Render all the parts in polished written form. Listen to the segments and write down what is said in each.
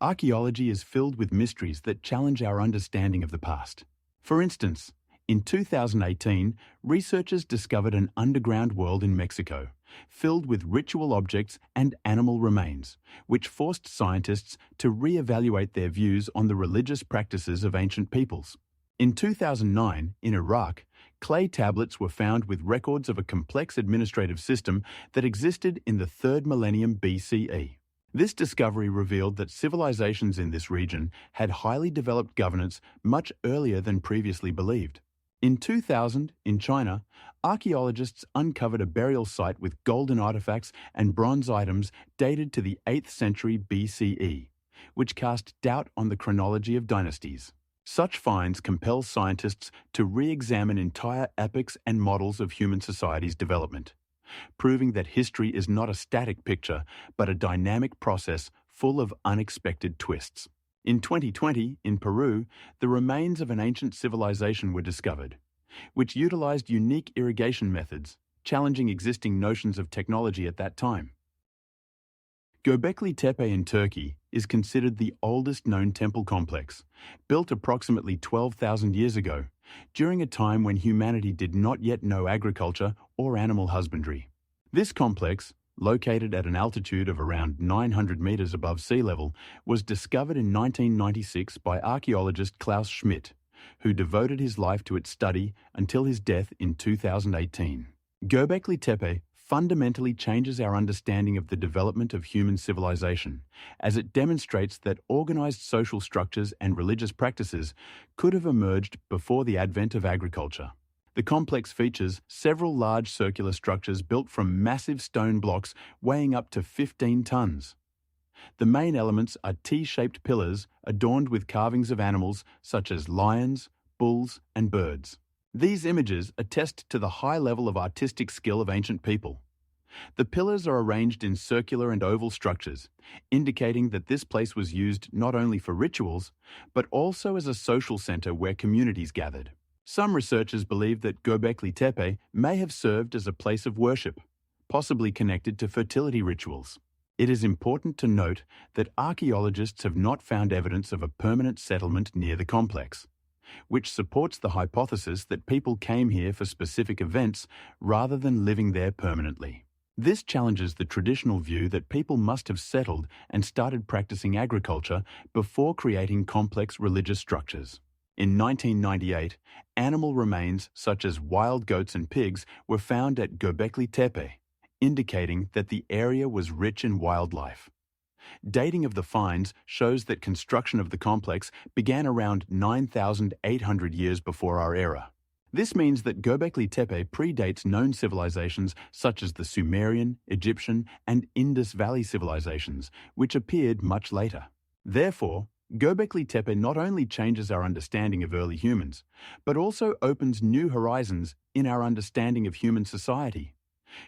Archaeology is filled with mysteries that challenge our understanding of the past. For instance, in 2018, researchers discovered an underground world in Mexico, filled with ritual objects and animal remains, which forced scientists to re-evaluate their views on the religious practices of ancient peoples. In 2009, in Iraq, clay tablets were found with records of a complex administrative system that existed in the 3rd millennium BCE. This discovery revealed that civilizations in this region had highly developed governance much earlier than previously believed. In 2000, in China, archaeologists uncovered a burial site with golden artifacts and bronze items dated to the 8th century BCE, which cast doubt on the chronology of dynasties. Such finds compel scientists to re-examine entire epochs and models of human society's development, proving that history is not a static picture, but a dynamic process full of unexpected twists. In 2020, in Peru, the remains of an ancient civilization were discovered, which utilized unique irrigation methods, challenging existing notions of technology at that time. Göbekli Tepe in Turkey is considered the oldest known temple complex, built approximately 12,000 years ago, during a time when humanity did not yet know agriculture or animal husbandry. This complex, located at an altitude of around 900 meters above sea level, was discovered in 1996 by archaeologist Klaus Schmidt, who devoted his life to its study until his death in 2018. Göbekli Tepe fundamentally changes our understanding of the development of human civilization, as it demonstrates that organized social structures and religious practices could have emerged before the advent of agriculture. The complex features several large circular structures built from massive stone blocks weighing up to 15 tons. The main elements are T-shaped pillars adorned with carvings of animals such as lions, bulls, and birds. These images attest to the high level of artistic skill of ancient people. The pillars are arranged in circular and oval structures, indicating that this place was used not only for rituals, but also as a social center where communities gathered. Some researchers believe that Göbekli Tepe may have served as a place of worship, possibly connected to fertility rituals. It is important to note that archaeologists have not found evidence of a permanent settlement near the complex, which supports the hypothesis that people came here for specific events rather than living there permanently. This challenges the traditional view that people must have settled and started practicing agriculture before creating complex religious structures. In 1998, animal remains such as wild goats and pigs were found at Göbekli Tepe, indicating that the area was rich in wildlife. Dating of the finds shows that construction of the complex began around 9,800 years before our era. This means that Göbekli Tepe predates known civilizations such as the Sumerian, Egyptian, and Indus Valley civilizations, which appeared much later. Therefore, Göbekli Tepe not only changes our understanding of early humans, but also opens new horizons in our understanding of human society,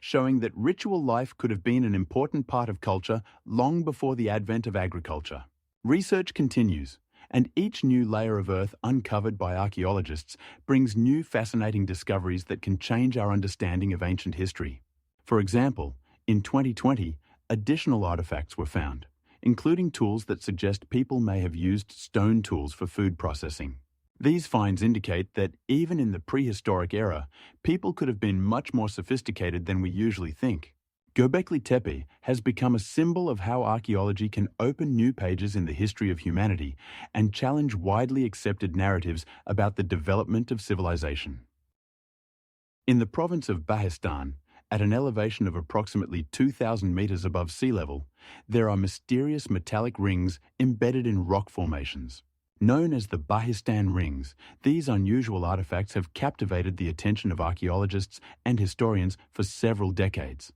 showing that ritual life could have been an important part of culture long before the advent of agriculture. Research continues, and each new layer of earth uncovered by archaeologists brings new fascinating discoveries that can change our understanding of ancient history. For example, in 2020, additional artifacts were found, including tools that suggest people may have used stone tools for food processing. These finds indicate that even in the prehistoric era, people could have been much more sophisticated than we usually think. Göbekli Tepe has become a symbol of how archaeology can open new pages in the history of humanity and challenge widely accepted narratives about the development of civilization. In the province of Bahistan, at an elevation of approximately 2,000 meters above sea level, there are mysterious metallic rings embedded in rock formations. Known as the Bahistan Rings, these unusual artifacts have captivated the attention of archaeologists and historians for several decades.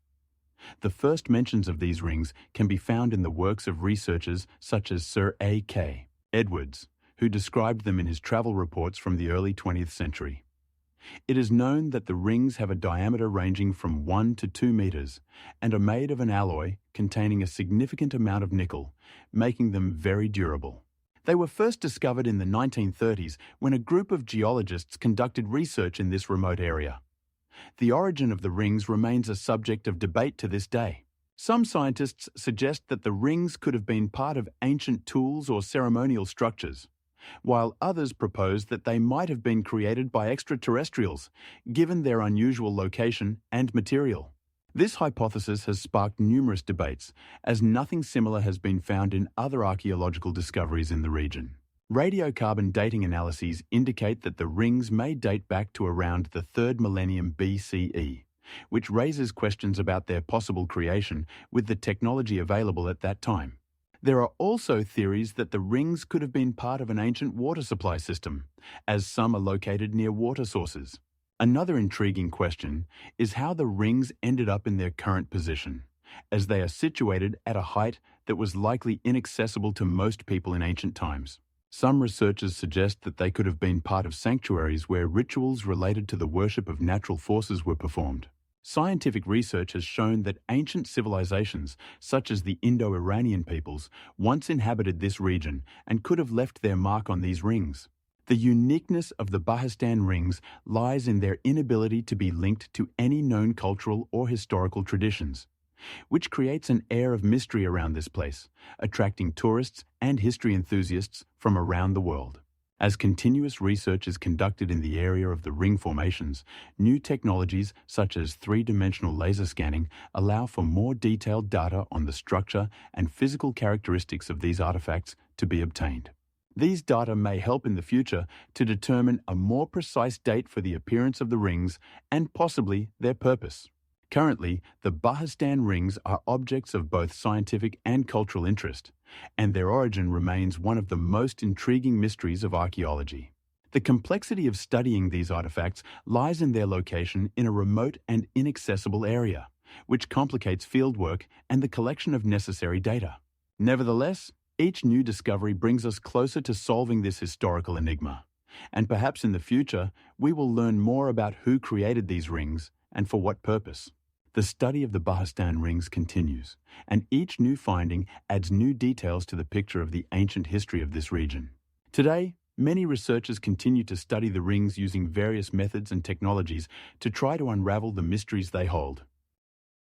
The first mentions of these rings can be found in the works of researchers such as Sir A.K. Edwards, who described them in his travel reports from the early 20th century. It is known that the rings have a diameter ranging from 1 to 2 meters and are made of an alloy containing a significant amount of nickel, making them very durable. They were first discovered in the 1930s when a group of geologists conducted research in this remote area. The origin of the rings remains a subject of debate to this day. Some scientists suggest that the rings could have been part of ancient tools or ceremonial structures, while others propose that they might have been created by extraterrestrials, given their unusual location and material. This hypothesis has sparked numerous debates, as nothing similar has been found in other archaeological discoveries in the region. Radiocarbon dating analyses indicate that the rings may date back to around the 3rd millennium BCE, which raises questions about their possible creation with the technology available at that time. There are also theories that the rings could have been part of an ancient water supply system, as some are located near water sources. Another intriguing question is how the rings ended up in their current position, as they are situated at a height that was likely inaccessible to most people in ancient times. Some researchers suggest that they could have been part of sanctuaries where rituals related to the worship of natural forces were performed. Scientific research has shown that ancient civilizations, such as the Indo-Iranian peoples, once inhabited this region and could have left their mark on these rings. The uniqueness of the Behistun rings lies in their inability to be linked to any known cultural or historical traditions, which creates an air of mystery around this place, attracting tourists and history enthusiasts from around the world. As continuous research is conducted in the area of the ring formations, new technologies such as three-dimensional laser scanning allow for more detailed data on the structure and physical characteristics of these artifacts to be obtained. These data may help in the future to determine a more precise date for the appearance of the rings and possibly their purpose. Currently, the Behistun rings are objects of both scientific and cultural interest, and their origin remains one of the most intriguing mysteries of archaeology. The complexity of studying these artifacts lies in their location in a remote and inaccessible area, which complicates fieldwork and the collection of necessary data. Nevertheless, each new discovery brings us closer to solving this historical enigma, and perhaps in the future we will learn more about who created these rings and for what purpose. The study of the Behistun rings continues, and each new finding adds new details to the picture of the ancient history of this region. Today, many researchers continue to study the rings using various methods and technologies to try to unravel the mysteries they hold.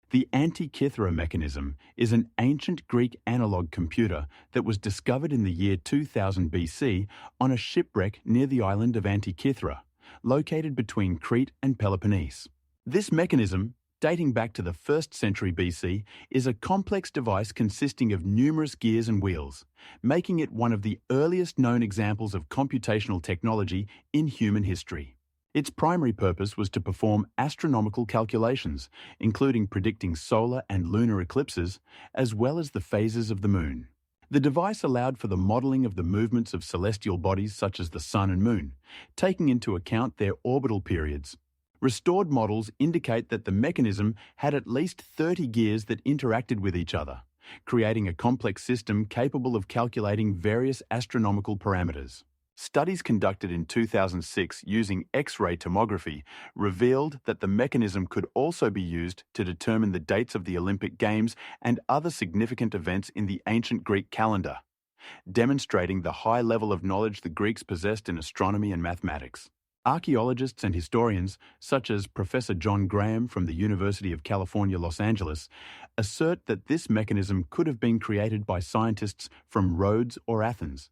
The Antikythera mechanism is an ancient Greek analog computer that was discovered in the year 2000 BC on a shipwreck near the island of Antikythera, located between Crete and Peloponnese. This mechanism, dating back to the 1st century BC, is a complex device consisting of numerous gears and wheels, making it one of the earliest known examples of computational technology in human history. Its primary purpose was to perform astronomical calculations, including predicting solar and lunar eclipses, as well as the phases of the moon. The device allowed for the modeling of the movements of celestial bodies such as the sun and moon, taking into account their orbital periods. Restored models indicate that the mechanism had at least 30 gears that interacted with each other, creating a complex system capable of calculating various astronomical parameters. Studies conducted in 2006 using X-ray tomography revealed that the mechanism could also be used to determine the dates of the Olympic Games and other significant events in the ancient Greek calendar, demonstrating the high level of knowledge the Greeks possessed in astronomy and mathematics. Archaeologists and historians, such as Professor John Graham from the University of California, Los Angeles, assert that this mechanism could have been created by scientists from Rhodes or Athens,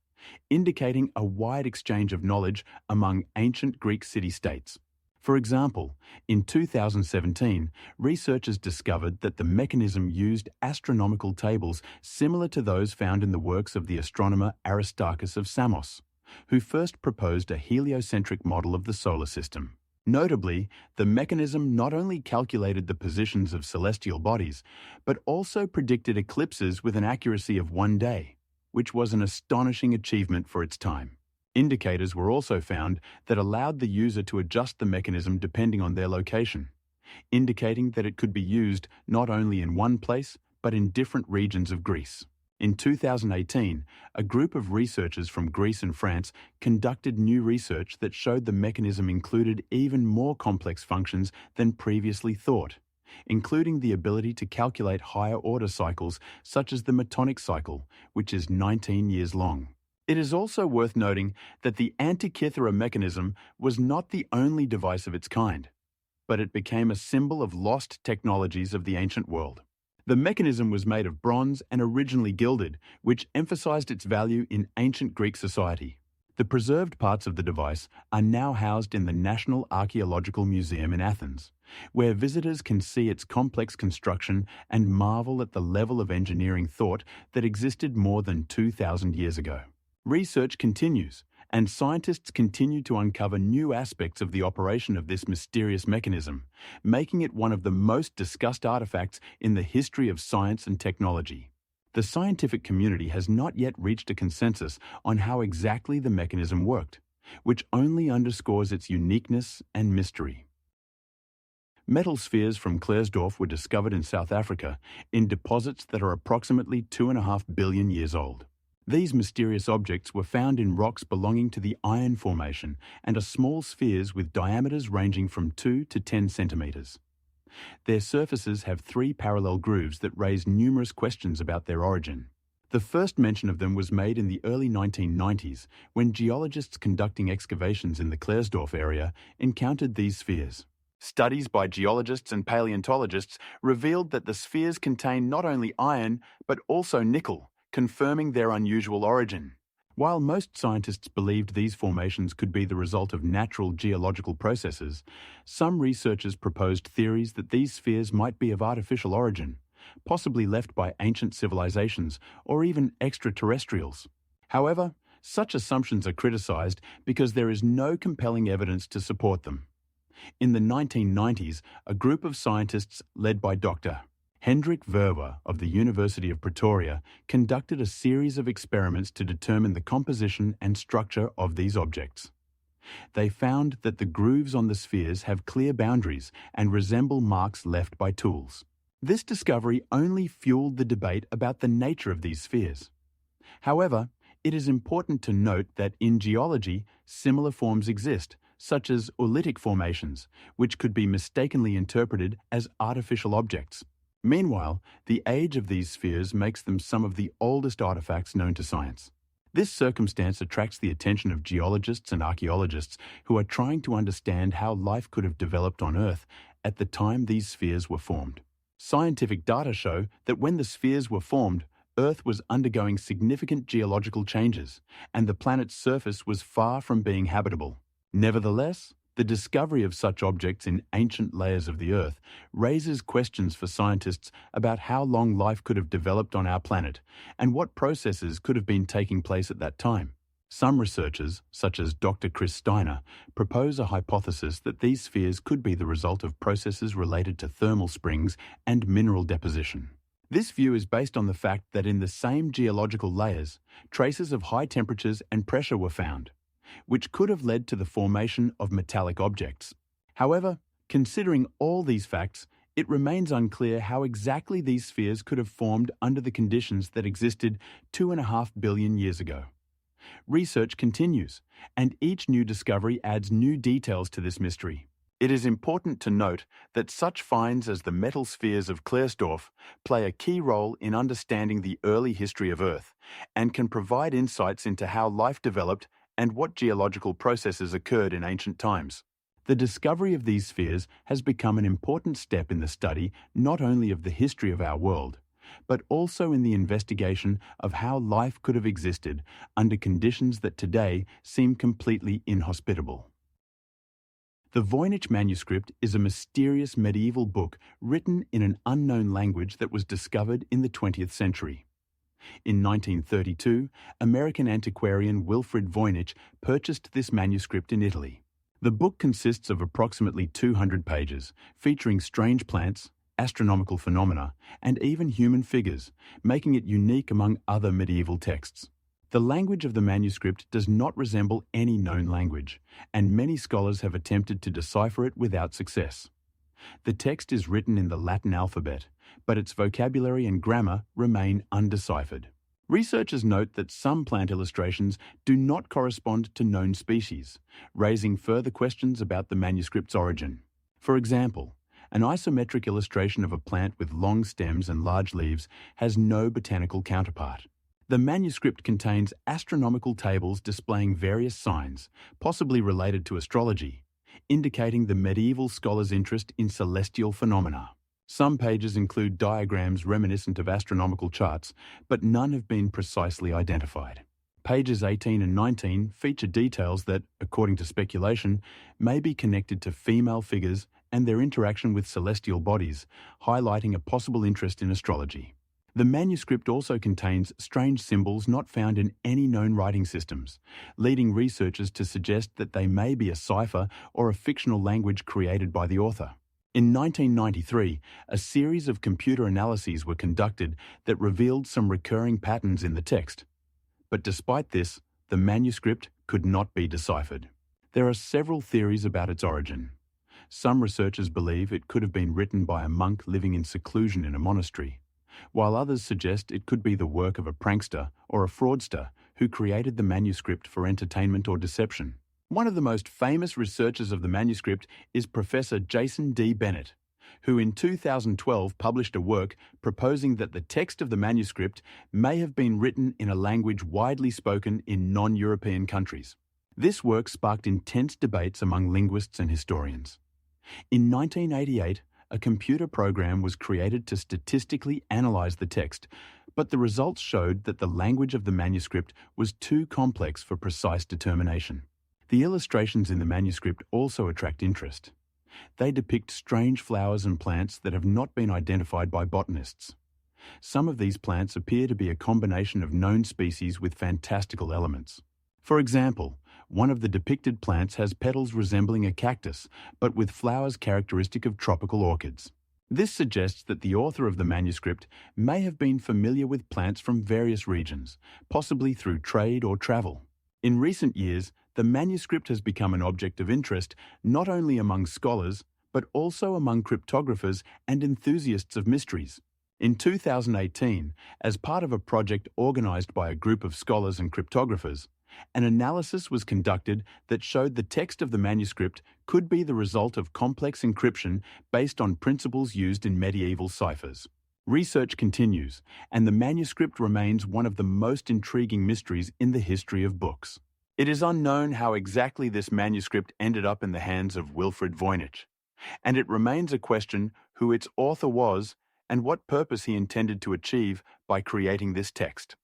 indicating a wide exchange of knowledge among ancient Greek city-states. For example, in 2017, researchers discovered that the mechanism used astronomical tables similar to those found in the works of the astronomer Aristarchus of Samos, who first proposed a heliocentric model of the solar system. Notably, the mechanism not only calculated the positions of celestial bodies, but also predicted eclipses with an accuracy of 1 day, which was an astonishing achievement for its time. Indicators were also found that allowed the user to adjust the mechanism depending on their location, indicating that it could be used not only in one place, but in different regions of Greece. In 2018, a group of researchers from Greece and France conducted new research that showed the mechanism included even more complex functions than previously thought, including the ability to calculate higher-order cycles such as the Metonic cycle, which is 19 years long. It is also worth noting that the Antikythera mechanism was not the only device of its kind, but it became a symbol of lost technologies of the ancient world. The mechanism was made of bronze and originally gilded, which emphasized its value in ancient Greek society. The preserved parts of the device are now housed in the National Archaeological Museum in Athens, where visitors can see its complex construction and marvel at the level of engineering thought that existed more than 2,000 years ago. Research continues, and scientists continue to uncover new aspects of the operation of this mysterious mechanism, making it one of the most discussed artifacts in the history of science and technology. The scientific community has not yet reached a consensus on how exactly the mechanism worked, which only underscores its uniqueness and mystery. Metal spheres from Klerksdorp were discovered in South Africa in deposits that are approximately 2.5 billion years old. These mysterious objects were found in rocks belonging to the Iron Formation and are small spheres with diameters ranging from 2 to 10 centimeters. Their surfaces have 3 parallel grooves that raise numerous questions about their origin. The first mention of them was made in the early 1990s when geologists conducting excavations in the Klerksdorp area encountered these spheres. Studies by geologists and paleontologists revealed that the spheres contain not only iron but also nickel, confirming their unusual origin. While most scientists believed these formations could be the result of natural geological processes, some researchers proposed theories that these spheres might be of artificial origin, possibly left by ancient civilizations or even extraterrestrials. However, such assumptions are criticized because there is no compelling evidence to support them. In the 1990s, a group of scientists led by Dr. Hendrik Verwer of the University of Pretoria conducted a series of experiments to determine the composition and structure of these objects. They found that the grooves on the spheres have clear boundaries and resemble marks left by tools. This discovery only fueled the debate about the nature of these spheres. However, it is important to note that in geology, similar forms exist, such as oolitic formations, which could be mistakenly interpreted as artificial objects. Meanwhile, the age of these spheres makes them some of the oldest artifacts known to science. This circumstance attracts the attention of geologists and archaeologists who are trying to understand how life could have developed on Earth at the time these spheres were formed. Scientific data show that when the spheres were formed, Earth was undergoing significant geological changes, and the planet's surface was far from being habitable. Nevertheless, the discovery of such objects in ancient layers of the Earth raises questions for scientists about how long life could have developed on our planet and what processes could have been taking place at that time. Some researchers, such as Dr. Chris Steiner, propose a hypothesis that these spheres could be the result of processes related to thermal springs and mineral deposition. This view is based on the fact that in the same geological layers, traces of high temperatures and pressure were found, which could have led to the formation of metallic objects. However, considering all these facts, it remains unclear how exactly these spheres could have formed under the conditions that existed 2.5 billion years ago. Research continues, and each new discovery adds new details to this mystery. It is important to note that such finds as the metal spheres of Klerksdorp play a key role in understanding the early history of Earth and can provide insights into how life developed and what geological processes occurred in ancient times. The discovery of these spheres has become an important step in the study not only of the history of our world, but also in the investigation of how life could have existed under conditions that today seem completely inhospitable. The Voynich manuscript is a mysterious medieval book written in an unknown language that was discovered in the 20th century. In 1932, American antiquarian Wilfrid Voynich purchased this manuscript in Italy. The book consists of approximately 200 pages, featuring strange plants, astronomical phenomena, and even human figures, making it unique among other medieval texts. The language of the manuscript does not resemble any known language, and many scholars have attempted to decipher it without success. The text is written in the Latin alphabet, but its vocabulary and grammar remain undeciphered. Researchers note that some plant illustrations do not correspond to known species, raising further questions about the manuscript's origin. For example, an isometric illustration of a plant with long stems and large leaves has no botanical counterpart. The manuscript contains astronomical tables displaying various signs, possibly related to astrology, indicating the medieval scholars' interest in celestial phenomena. Some pages include diagrams reminiscent of astronomical charts, but none have been precisely identified. Pages 18 and 19 feature details that, according to speculation, may be connected to female figures and their interaction with celestial bodies, highlighting a possible interest in astrology. The manuscript also contains strange symbols not found in any known writing systems, leading researchers to suggest that they may be a cipher or a fictional language created by the author. In 1993, a series of computer analyses were conducted that revealed some recurring patterns in the text. But despite this, the manuscript could not be deciphered. There are several theories about its origin. Some researchers believe it could have been written by a monk living in seclusion in a monastery, while others suggest it could be the work of a prankster or a fraudster who created the manuscript for entertainment or deception. One of the most famous researchers of the manuscript is Professor Jason D. Bennett, who in 2012 published a work proposing that the text of the manuscript may have been written in a language widely spoken in non-European countries. This work sparked intense debates among linguists and historians. In 1988, a computer program was created to statistically analyze the text, but the results showed that the language of the manuscript was too complex for precise determination. The illustrations in the manuscript also attract interest. They depict strange flowers and plants that have not been identified by botanists. Some of these plants appear to be a combination of known species with fantastical elements. For example, one of the depicted plants has petals resembling a cactus, but with flowers characteristic of tropical orchids. This suggests that the author of the manuscript may have been familiar with plants from various regions, possibly through trade or travel. In recent years, the manuscript has become an object of interest not only among scholars, but also among cryptographers and enthusiasts of mysteries. In 2018, as part of a project organized by a group of scholars and cryptographers, an analysis was conducted that showed the text of the manuscript could be the result of complex encryption based on principles used in medieval ciphers. Research continues, and the manuscript remains one of the most intriguing mysteries in the history of books. It is unknown how exactly this manuscript ended up in the hands of Wilfrid Voynich, and it remains a question who its author was and what purpose he intended to achieve by creating this text.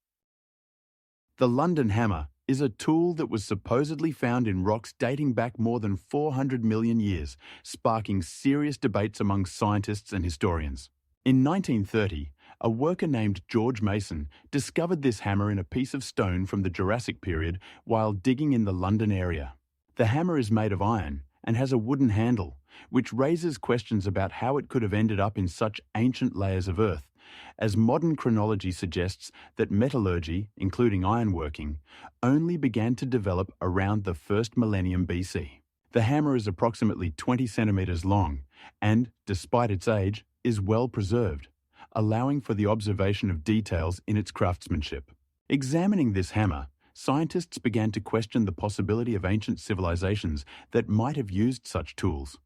The London Hammer is a tool that was supposedly found in rocks dating back more than 400 million years, sparking serious debates among scientists and historians. In 1930, a worker named George Mason discovered this hammer in a piece of stone from the Jurassic period while digging in the London area. The hammer is made of iron and has a wooden handle, which raises questions about how it could have ended up in such ancient layers of earth, as modern chronology suggests that metallurgy, including ironworking, only began to develop around the first millennium BC. The hammer is approximately 20 centimeters long and, despite its age, is well preserved, allowing for the observation of details in its craftsmanship. Examining this hammer, scientists began to question the possibility of ancient civilizations that might have used such tools.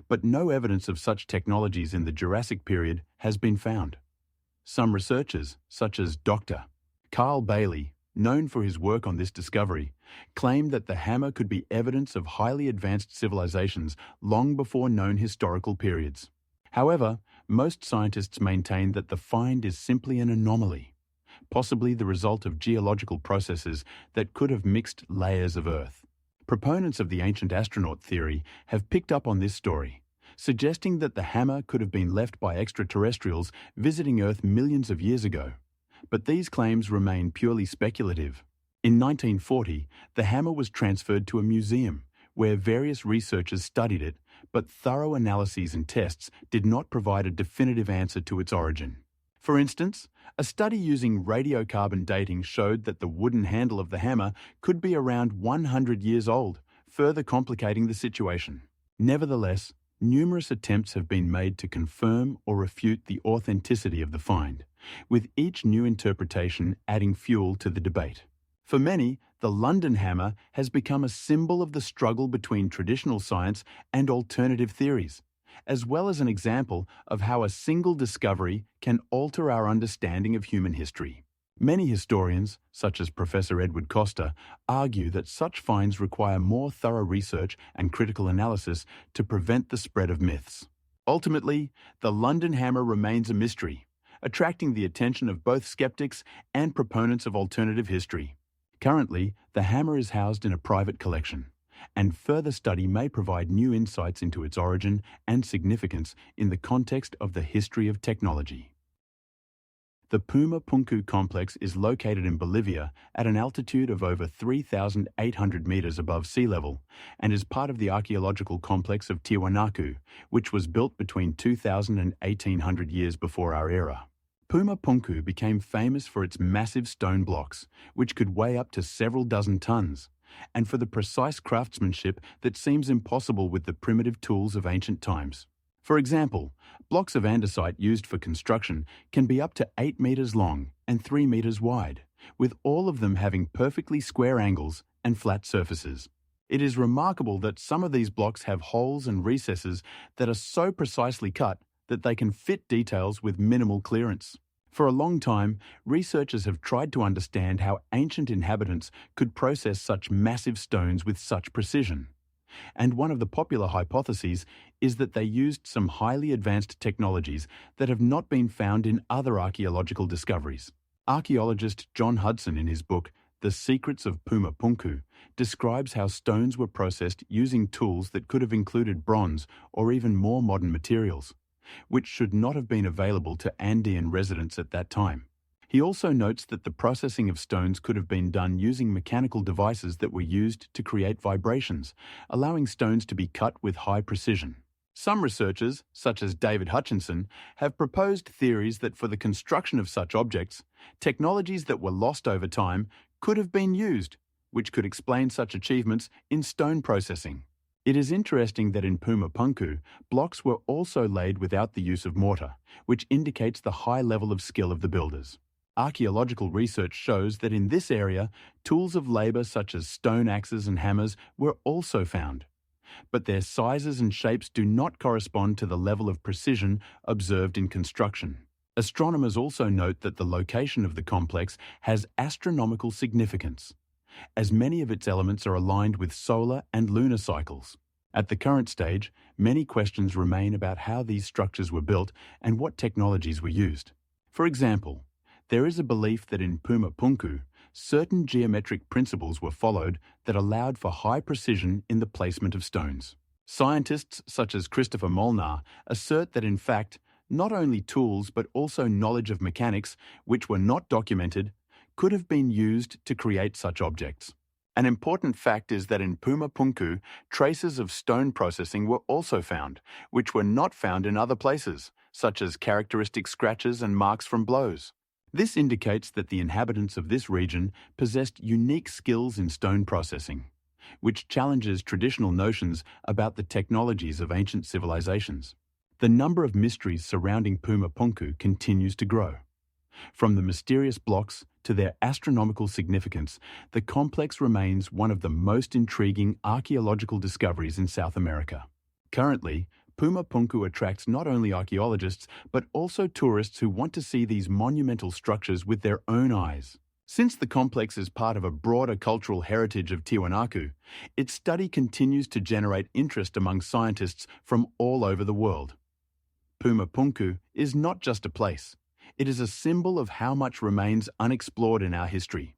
But no evidence of such technologies in the Jurassic period has been found. Some researchers, such as Dr. Carl Bailey, known for his work on this discovery, claim that the hammer could be evidence of highly advanced civilizations long before known historical periods. However, most scientists maintain that the find is simply an anomaly, possibly the result of geological processes that could have mixed layers of Earth. Proponents of the ancient astronaut theory have picked up on this story, suggesting that the hammer could have been left by extraterrestrials visiting Earth millions of years ago. But these claims remain purely speculative. In 1940, the hammer was transferred to a museum, where various researchers studied it, but thorough analyses and tests did not provide a definitive answer to its origin. For instance, a study using radiocarbon dating showed that the wooden handle of the hammer could be around 100 years old, further complicating the situation. Nevertheless, numerous attempts have been made to confirm or refute the authenticity of the find, with each new interpretation adding fuel to the debate. For many, the London Hammer has become a symbol of the struggle between traditional science and alternative theories, as well as an example of how a single discovery can alter our understanding of human history. Many historians, such as Professor Edward Costa, argue that such finds require more thorough research and critical analysis to prevent the spread of myths. Ultimately, the London Hammer remains a mystery, attracting the attention of both skeptics and proponents of alternative history. Currently, the hammer is housed in a private collection, and further study may provide new insights into its origin and significance in the context of the history of technology. The Puma Punku complex is located in Bolivia at an altitude of over 3,800 meters above sea level and is part of the archaeological complex of Tiwanaku, which was built between 2,000 and 1,800 years before our era. Puma Punku became famous for its massive stone blocks, which could weigh up to several dozen tons, and for the precise craftsmanship that seems impossible with the primitive tools of ancient times. For example, blocks of andesite used for construction can be up to 8 meters long and 3 meters wide, with all of them having perfectly square angles and flat surfaces. It is remarkable that some of these blocks have holes and recesses that are so precisely cut that they can fit details with minimal clearance. For a long time, researchers have tried to understand how ancient inhabitants could process such massive stones with such precision. And one of the popular hypotheses is that they used some highly advanced technologies that have not been found in other archaeological discoveries. Archaeologist John Hudson, in his book The Secrets of Puma Punku, describes how stones were processed using tools that could have included bronze or even more modern materials, which should not have been available to Andean residents at that time. He also notes that the processing of stones could have been done using mechanical devices that were used to create vibrations, allowing stones to be cut with high precision. Some researchers, such as David Hutchinson, have proposed theories that for the construction of such objects, technologies that were lost over time could have been used, which could explain such achievements in stone processing. It is interesting that in Puma Punku, blocks were also laid without the use of mortar, which indicates the high level of skill of the builders. Archaeological research shows that in this area, tools of labour such as stone axes and hammers were also found, but their sizes and shapes do not correspond to the level of precision observed in construction. Astronomers also note that the location of the complex has astronomical significance, as many of its elements are aligned with solar and lunar cycles. At the current stage, many questions remain about how these structures were built and what technologies were used. For example, there is a belief that in Puma Punku, certain geometric principles were followed that allowed for high precision in the placement of stones. Scientists such as Christopher Molnar assert that in fact, not only tools but also knowledge of mechanics, which were not documented, could have been used to create such objects. An important fact is that in Puma Punku, traces of stone processing were also found, which were not found in other places, such as characteristic scratches and marks from blows. This indicates that the inhabitants of this region possessed unique skills in stone processing, which challenges traditional notions about the technologies of ancient civilizations. The number of mysteries surrounding Puma Punku continues to grow. From the mysterious blocks to their astronomical significance, the complex remains one of the most intriguing archaeological discoveries in South America. Currently, Puma Punku attracts not only archaeologists, but also tourists who want to see these monumental structures with their own eyes. Since the complex is part of a broader cultural heritage of Tiwanaku, its study continues to generate interest among scientists from all over the world. Puma Punku is not just a place. It is a symbol of how much remains unexplored in our history.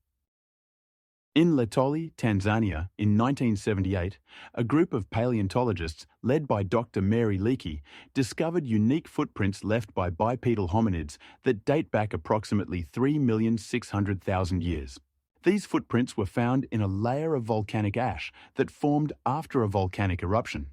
In Letoli, Tanzania, in 1978, a group of paleontologists led by Dr. Mary Leakey discovered unique footprints left by bipedal hominids that date back approximately 3,600,000 years. These footprints were found in a layer of volcanic ash that formed after a volcanic eruption.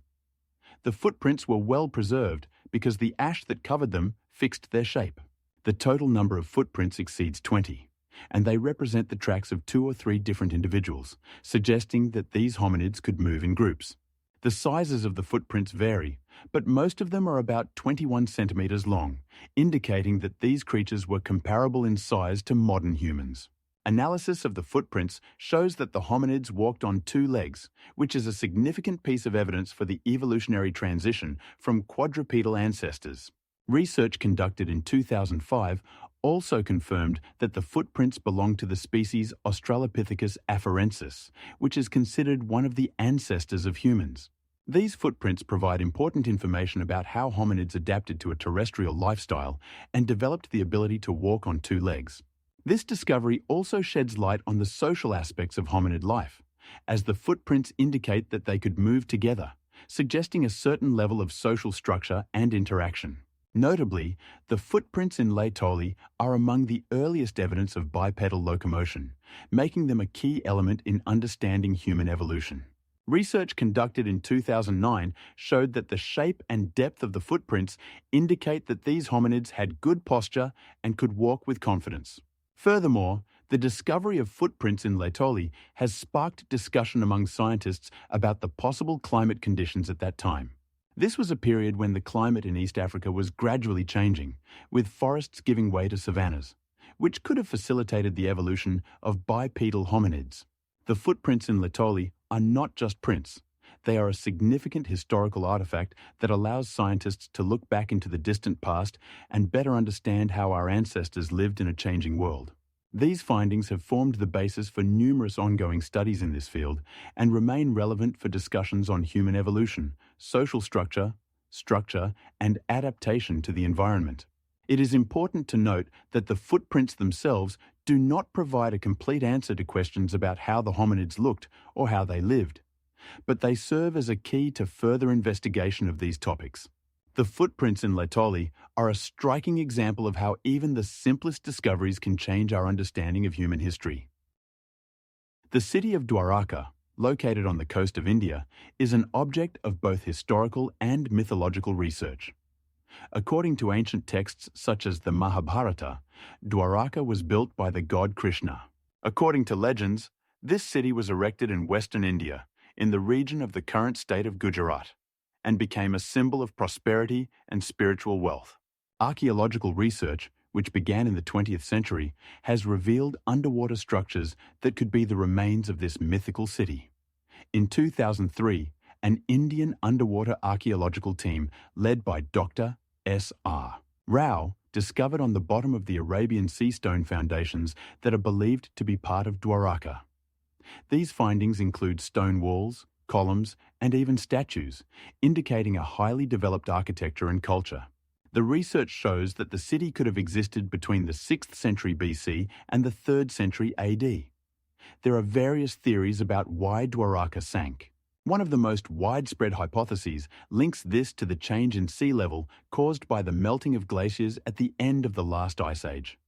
The footprints were well preserved because the ash that covered them fixed their shape. The total number of footprints exceeds 20. And they represent the tracks of 2 or 3 different individuals, suggesting that these hominids could move in groups. The sizes of the footprints vary, but most of them are about 21 centimeters long, indicating that these creatures were comparable in size to modern humans. Analysis of the footprints shows that the hominids walked on 2 legs, which is a significant piece of evidence for the evolutionary transition from quadrupedal ancestors. Research conducted in 2005 also confirmed that the footprints belong to the species Australopithecus afarensis, which is considered one of the ancestors of humans. These footprints provide important information about how hominids adapted to a terrestrial lifestyle and developed the ability to walk on two legs. This discovery also sheds light on the social aspects of hominid life, as the footprints indicate that they could move together, suggesting a certain level of social structure and interaction. Notably, the footprints in Laetoli are among the earliest evidence of bipedal locomotion, making them a key element in understanding human evolution. Research conducted in 2009 showed that the shape and depth of the footprints indicate that these hominids had good posture and could walk with confidence. Furthermore, the discovery of footprints in Laetoli has sparked discussion among scientists about the possible climate conditions at that time. This was a period when the climate in East Africa was gradually changing, with forests giving way to savannas, which could have facilitated the evolution of bipedal hominids. The footprints in Laetoli are not just prints. They are a significant historical artifact that allows scientists to look back into the distant past and better understand how our ancestors lived in a changing world. These findings have formed the basis for numerous ongoing studies in this field and remain relevant for discussions on human evolution, social structure, and adaptation to the environment. It is important to note that the footprints themselves do not provide a complete answer to questions about how the hominids looked or how they lived, but they serve as a key to further investigation of these topics. The footprints in Laetoli are a striking example of how even the simplest discoveries can change our understanding of human history. The city of Dwaraka, located on the coast of India, is an object of both historical and mythological research. According to ancient texts such as the Mahabharata, Dwaraka was built by the god Krishna. According to legends, this city was erected in western India, in the region of the current state of Gujarat, and became a symbol of prosperity and spiritual wealth. Archaeological research, which began in the 20th century, has revealed underwater structures that could be the remains of this mythical city. In 2003, an Indian underwater archaeological team led by Dr. S.R. Rao discovered on the bottom of the Arabian Sea stone foundations that are believed to be part of Dwaraka. These findings include stone walls, columns, and even statues, indicating a highly developed architecture and culture. The research shows that the city could have existed between the 6th century BC and the 3rd century AD. There are various theories about why Dwaraka sank. One of the most widespread hypotheses links this to the change in sea level caused by the melting of glaciers at the end of the last ice age.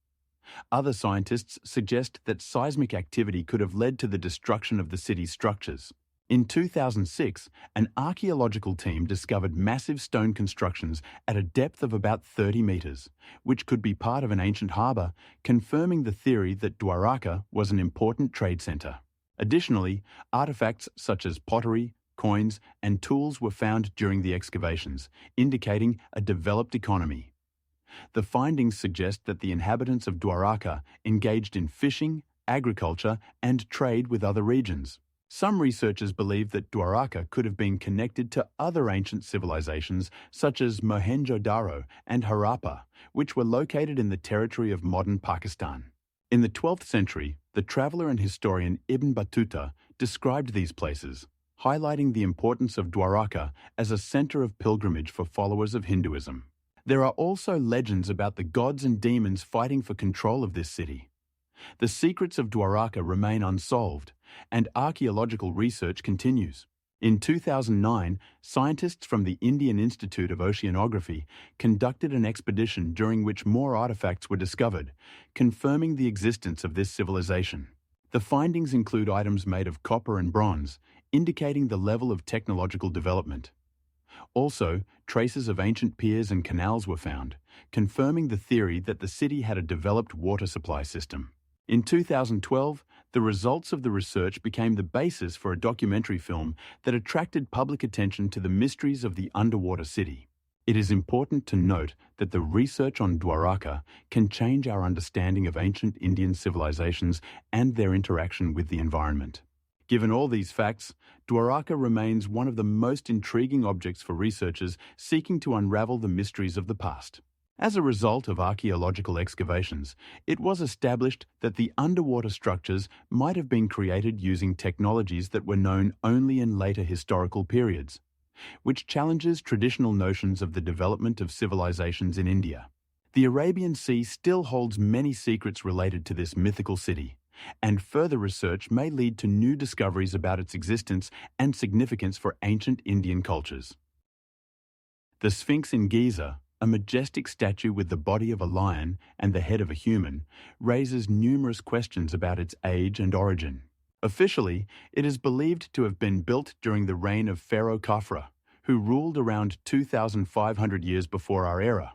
Other scientists suggest that seismic activity could have led to the destruction of the city's structures. In 2006, an archaeological team discovered massive stone constructions at a depth of about 30 meters, which could be part of an ancient harbor, confirming the theory that Dwaraka was an important trade center. Additionally, artifacts such as pottery, coins, and tools were found during the excavations, indicating a developed economy. The findings suggest that the inhabitants of Dwaraka engaged in fishing, agriculture, and trade with other regions. Some researchers believe that Dwaraka could have been connected to other ancient civilizations such as Mohenjo-Daro and Harappa, which were located in the territory of modern Pakistan. In the 12th century, the traveller and historian Ibn Battuta described these places, highlighting the importance of Dwaraka as a center of pilgrimage for followers of Hinduism. There are also legends about the gods and demons fighting for control of this city. The secrets of Dwaraka remain unsolved, and archaeological research continues. In 2009, scientists from the Indian Institute of Oceanography conducted an expedition during which more artifacts were discovered, confirming the existence of this civilization. The findings include items made of copper and bronze, indicating the level of technological development. Also, traces of ancient piers and canals were found, confirming the theory that the city had a developed water supply system. In 2012, the results of the research became the basis for a documentary film that attracted public attention to the mysteries of the underwater city. It is important to note that the research on Dwaraka can change our understanding of ancient Indian civilizations and their interaction with the environment. Given all these facts, Dwaraka remains one of the most intriguing objects for researchers seeking to unravel the mysteries of the past. As a result of archaeological excavations, it was established that the underwater structures might have been created using technologies that were known only in later historical periods. which challenges traditional notions of the development of civilizations in India. The Arabian Sea still holds many secrets related to this mythical city, and further research may lead to new discoveries about its existence and significance for ancient Indian cultures. The Sphinx in Giza, a majestic statue with the body of a lion and the head of a human, raises numerous questions about its age and origin. Officially, it is believed to have been built during the reign of Pharaoh Khafra, who ruled around 2,500 years before our era.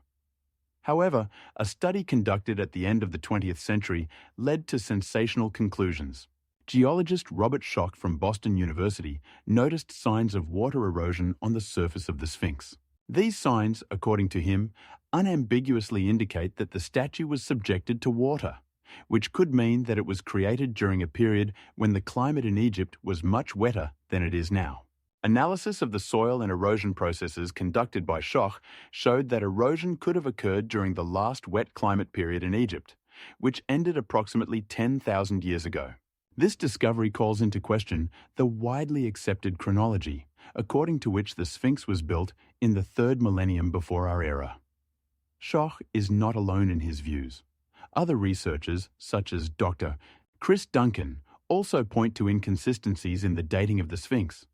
However, a study conducted at the end of the 20th century led to sensational conclusions. Geologist Robert Schoch from Boston University noticed signs of water erosion on the surface of the Sphinx. These signs, according to him, unambiguously indicate that the statue was subjected to water, which could mean that it was created during a period when the climate in Egypt was much wetter than it is now. Analysis of the soil and erosion processes conducted by Schoch showed that erosion could have occurred during the last wet climate period in Egypt, which ended approximately 10,000 years ago. This discovery calls into question the widely accepted chronology, according to which the Sphinx was built in the 3rd millennium before our era. Schoch is not alone in his views. Other researchers, such as Dr. Chris Duncan, also point to inconsistencies in the dating of the Sphinx.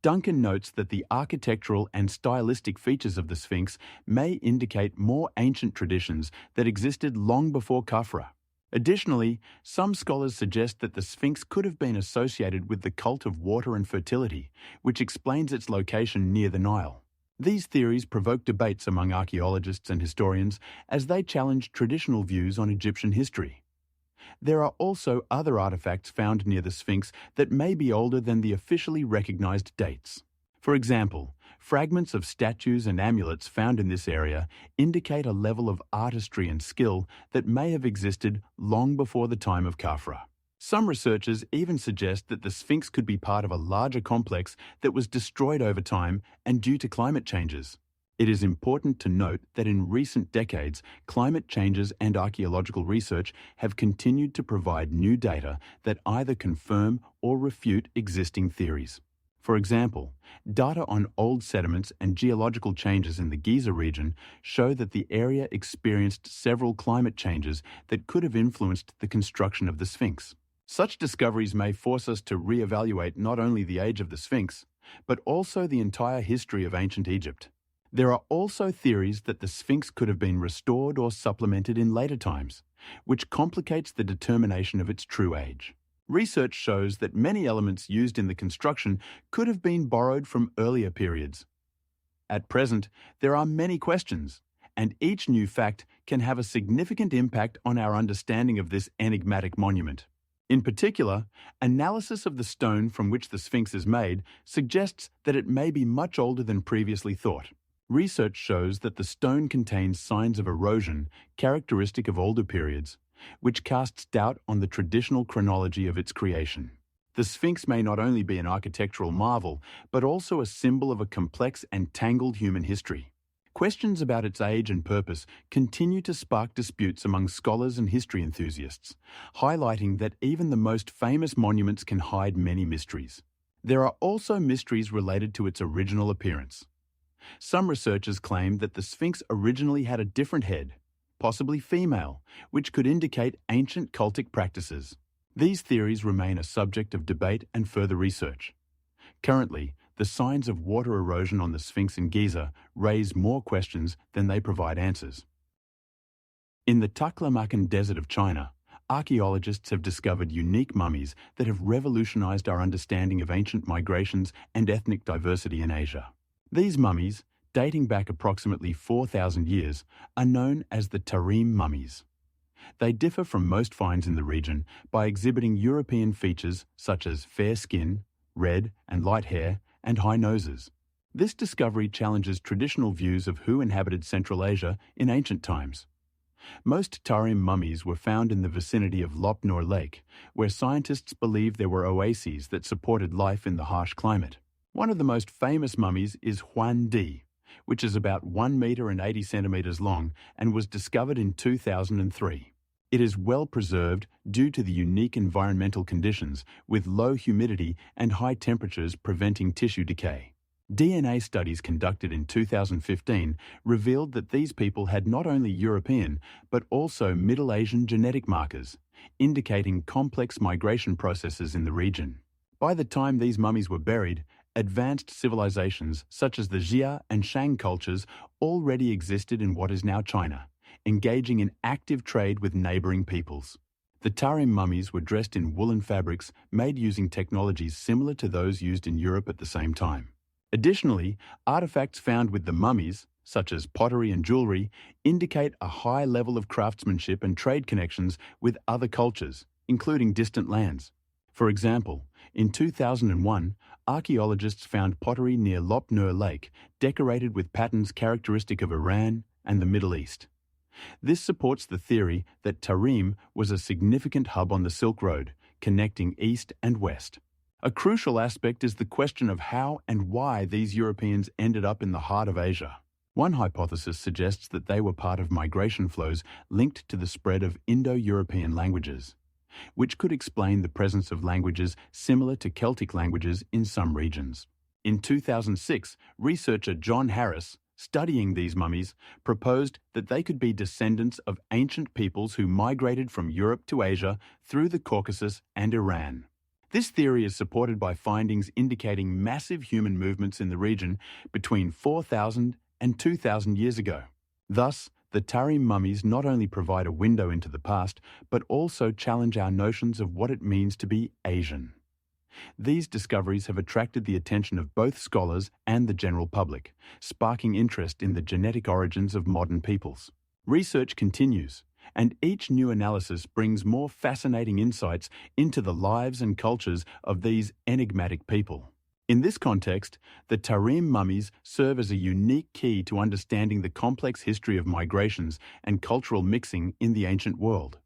Duncan notes that the architectural and stylistic features of the Sphinx may indicate more ancient traditions that existed long before Khafra. Additionally, some scholars suggest that the Sphinx could have been associated with the cult of water and fertility, which explains its location near the Nile. These theories provoke debates among archaeologists and historians as they challenge traditional views on Egyptian history. There are also other artifacts found near the Sphinx that may be older than the officially recognized dates. For example, fragments of statues and amulets found in this area indicate a level of artistry and skill that may have existed long before the time of Khafra. Some researchers even suggest that the Sphinx could be part of a larger complex that was destroyed over time and due to climate changes. It is important to note that in recent decades, climate changes and archaeological research have continued to provide new data that either confirm or refute existing theories. For example, data on old sediments and geological changes in the Giza region show that the area experienced several climate changes that could have influenced the construction of the Sphinx. Such discoveries may force us to reevaluate not only the age of the Sphinx, but also the entire history of ancient Egypt. There are also theories that the Sphinx could have been restored or supplemented in later times, which complicates the determination of its true age. Research shows that many elements used in the construction could have been borrowed from earlier periods. At present, there are many questions, and each new fact can have a significant impact on our understanding of this enigmatic monument. In particular, analysis of the stone from which the Sphinx is made suggests that it may be much older than previously thought. Research shows that the stone contains signs of erosion characteristic of older periods, which casts doubt on the traditional chronology of its creation. The Sphinx may not only be an architectural marvel, but also a symbol of a complex and tangled human history. Questions about its age and purpose continue to spark disputes among scholars and history enthusiasts, highlighting that even the most famous monuments can hide many mysteries. There are also mysteries related to its original appearance. Some researchers claim that the Sphinx originally had a different head, possibly female, which could indicate ancient cultic practices. These theories remain a subject of debate and further research. Currently, the signs of water erosion on the Sphinx in Giza raise more questions than they provide answers. In the Taklamakan Desert of China, archaeologists have discovered unique mummies that have revolutionized our understanding of ancient migrations and ethnic diversity in Asia. These mummies, dating back approximately 4,000 years, are known as the Tarim mummies. They differ from most finds in the region by exhibiting European features such as fair skin, red and light hair, and high noses. This discovery challenges traditional views of who inhabited Central Asia in ancient times. Most Tarim mummies were found in the vicinity of Lop Nur Lake, where scientists believe there were oases that supported life in the harsh climate. One of the most famous mummies is Huan Di, which is about 1 meter and 80 centimeters long and was discovered in 2003. It is well preserved due to the unique environmental conditions with low humidity and high temperatures preventing tissue decay. DNA studies conducted in 2015 revealed that these people had not only European but also Middle Asian genetic markers, indicating complex migration processes in the region. By the time these mummies were buried, advanced civilizations such as the Xia and Shang cultures already existed in what is now China, engaging in active trade with neighboring peoples. The Tarim mummies were dressed in woolen fabrics made using technologies similar to those used in Europe at the same time. Additionally, artifacts found with the mummies, such as pottery and jewelry, indicate a high level of craftsmanship and trade connections with other cultures, including distant lands. For example, in 2001, archaeologists found pottery near Lop Nur Lake decorated with patterns characteristic of Iran and the Middle East. This supports the theory that Tarim was a significant hub on the Silk Road, connecting East and West. A crucial aspect is the question of how and why these Europeans ended up in the heart of Asia. One hypothesis suggests that they were part of migration flows linked to the spread of Indo-European languages, which could explain the presence of languages similar to Celtic languages in some regions. In 2006, researcher John Harris, studying these mummies, proposed that they could be descendants of ancient peoples who migrated from Europe to Asia through the Caucasus and Iran. This theory is supported by findings indicating massive human movements in the region between 4,000 and 2,000 years ago. Thus, the Tarim mummies not only provide a window into the past, but also challenge our notions of what it means to be Asian. These discoveries have attracted the attention of both scholars and the general public, sparking interest in the genetic origins of modern peoples. Research continues, and each new analysis brings more fascinating insights into the lives and cultures of these enigmatic people. In this context, the Tarim mummies serve as a unique key to understanding the complex history of migrations and cultural mixing in the ancient world.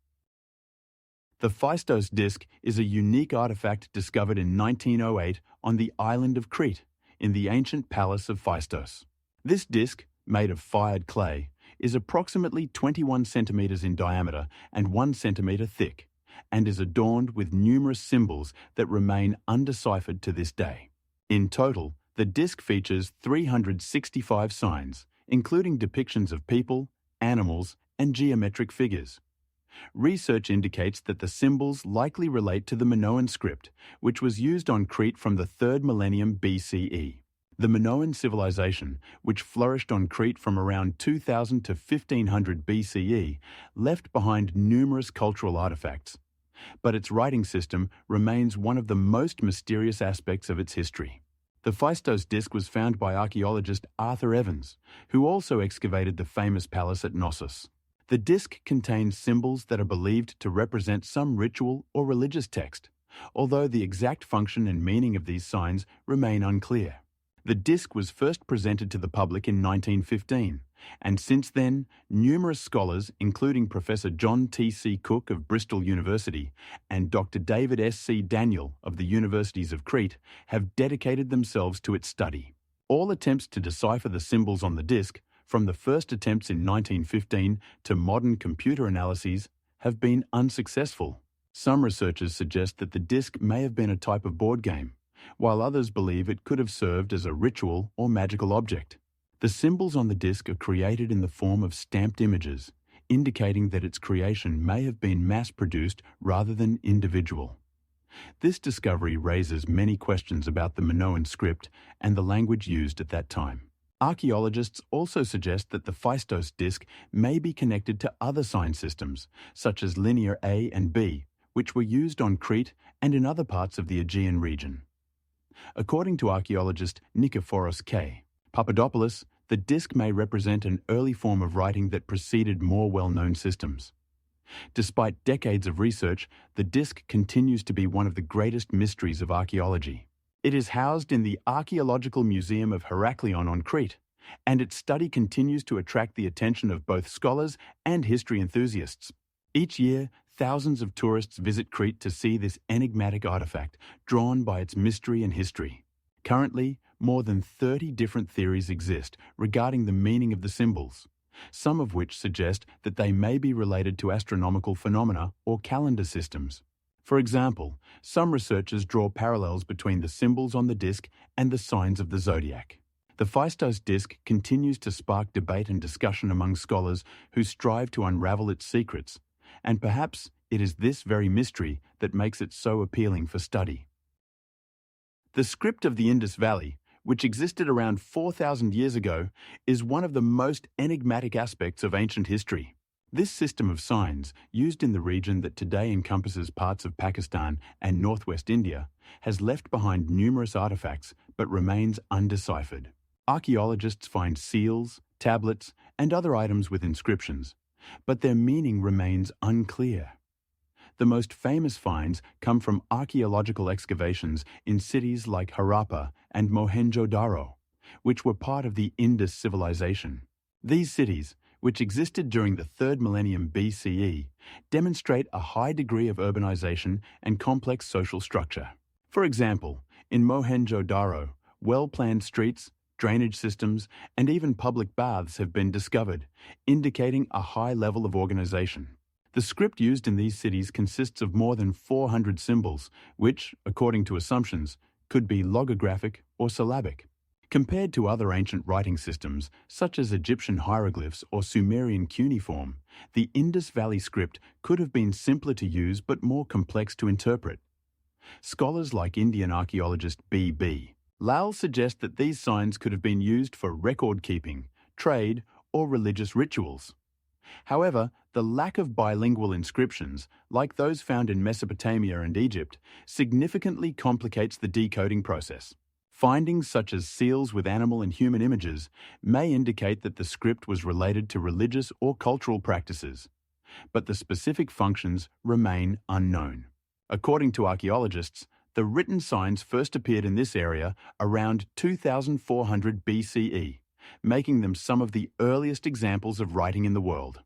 The Phaistos disc is a unique artifact discovered in 1908 on the island of Crete, in the ancient palace of Phaistos. This disc, made of fired clay, is approximately 21 centimeters in diameter and 1 centimeter thick, and is adorned with numerous symbols that remain undeciphered to this day. In total, the disc features 365 signs, including depictions of people, animals, and geometric figures. Research indicates that the symbols likely relate to the Minoan script, which was used on Crete from the 3rd millennium BCE. The Minoan civilization, which flourished on Crete from around 2000 to 1500 BCE, left behind numerous cultural artifacts. But its writing system remains one of the most mysterious aspects of its history. The Phaistos disc was found by archaeologist Arthur Evans, who also excavated the famous palace at Knossos. The disc contains symbols that are believed to represent some ritual or religious text, although the exact function and meaning of these signs remain unclear. The disc was first presented to the public in 1915, and since then, numerous scholars, including Professor John T.C. Cook of Bristol University and Dr. David S.C. Daniel of the Universities of Crete, have dedicated themselves to its study. All attempts to decipher the symbols on the disc, from the first attempts in 1915 to modern computer analyses, have been unsuccessful. Some researchers suggest that the disc may have been a type of board game, while others believe it could have served as a ritual or magical object. The symbols on the disc are created in the form of stamped images, indicating that its creation may have been mass-produced rather than individual. This discovery raises many questions about the Minoan script and the language used at that time. Archaeologists also suggest that the Phaistos disc may be connected to other sign systems, such as linear A and B, which were used on Crete and in other parts of the Aegean region. According to archaeologist Nikephoros K. Papadopoulos, the disc may represent an early form of writing that preceded more well-known systems. Despite decades of research, the disc continues to be one of the greatest mysteries of archaeology. It is housed in the Archaeological Museum of Heraklion on Crete, and its study continues to attract the attention of both scholars and history enthusiasts. Each year, thousands of tourists visit Crete to see this enigmatic artifact, drawn by its mystery and history. Currently, more than 30 different theories exist regarding the meaning of the symbols, some of which suggest that they may be related to astronomical phenomena or calendar systems. For example, some researchers draw parallels between the symbols on the disc and the signs of the zodiac. The Phaistos disc continues to spark debate and discussion among scholars who strive to unravel its secrets, and perhaps it is this very mystery that makes it so appealing for study. The script of the Indus Valley, which existed around 4,000 years ago, is one of the most enigmatic aspects of ancient history. This system of signs, used in the region that today encompasses parts of Pakistan and northwest India, has left behind numerous artifacts but remains undeciphered. Archaeologists find seals, tablets, and other items with inscriptions, but their meaning remains unclear. The most famous finds come from archaeological excavations in cities like Harappa and Mohenjo-Daro, which were part of the Indus civilization. These cities, which existed during the 3rd millennium BCE, demonstrate a high degree of urbanization and complex social structure. For example, in Mohenjo-Daro, well-planned streets, drainage systems, and even public baths have been discovered, indicating a high level of organization. The script used in these cities consists of more than 400 symbols, which, according to assumptions, could be logographic or syllabic. Compared to other ancient writing systems, such as Egyptian hieroglyphs or Sumerian cuneiform, the Indus Valley script could have been simpler to use but more complex to interpret. Scholars like Indian archaeologist B.B. Lal suggest that these signs could have been used for record-keeping, trade, or religious rituals. However, the lack of bilingual inscriptions, like those found in Mesopotamia and Egypt, significantly complicates the decoding process. Findings such as seals with animal and human images may indicate that the script was related to religious or cultural practices, but the specific functions remain unknown. According to archaeologists, the written signs first appeared in this area around 2400 BCE, making them some of the earliest examples of writing in the world.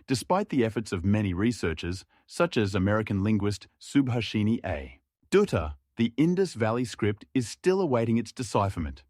Despite the efforts of many researchers, such as American linguist Subhashini A. Dutta, the Indus Valley script is still awaiting its decipherment.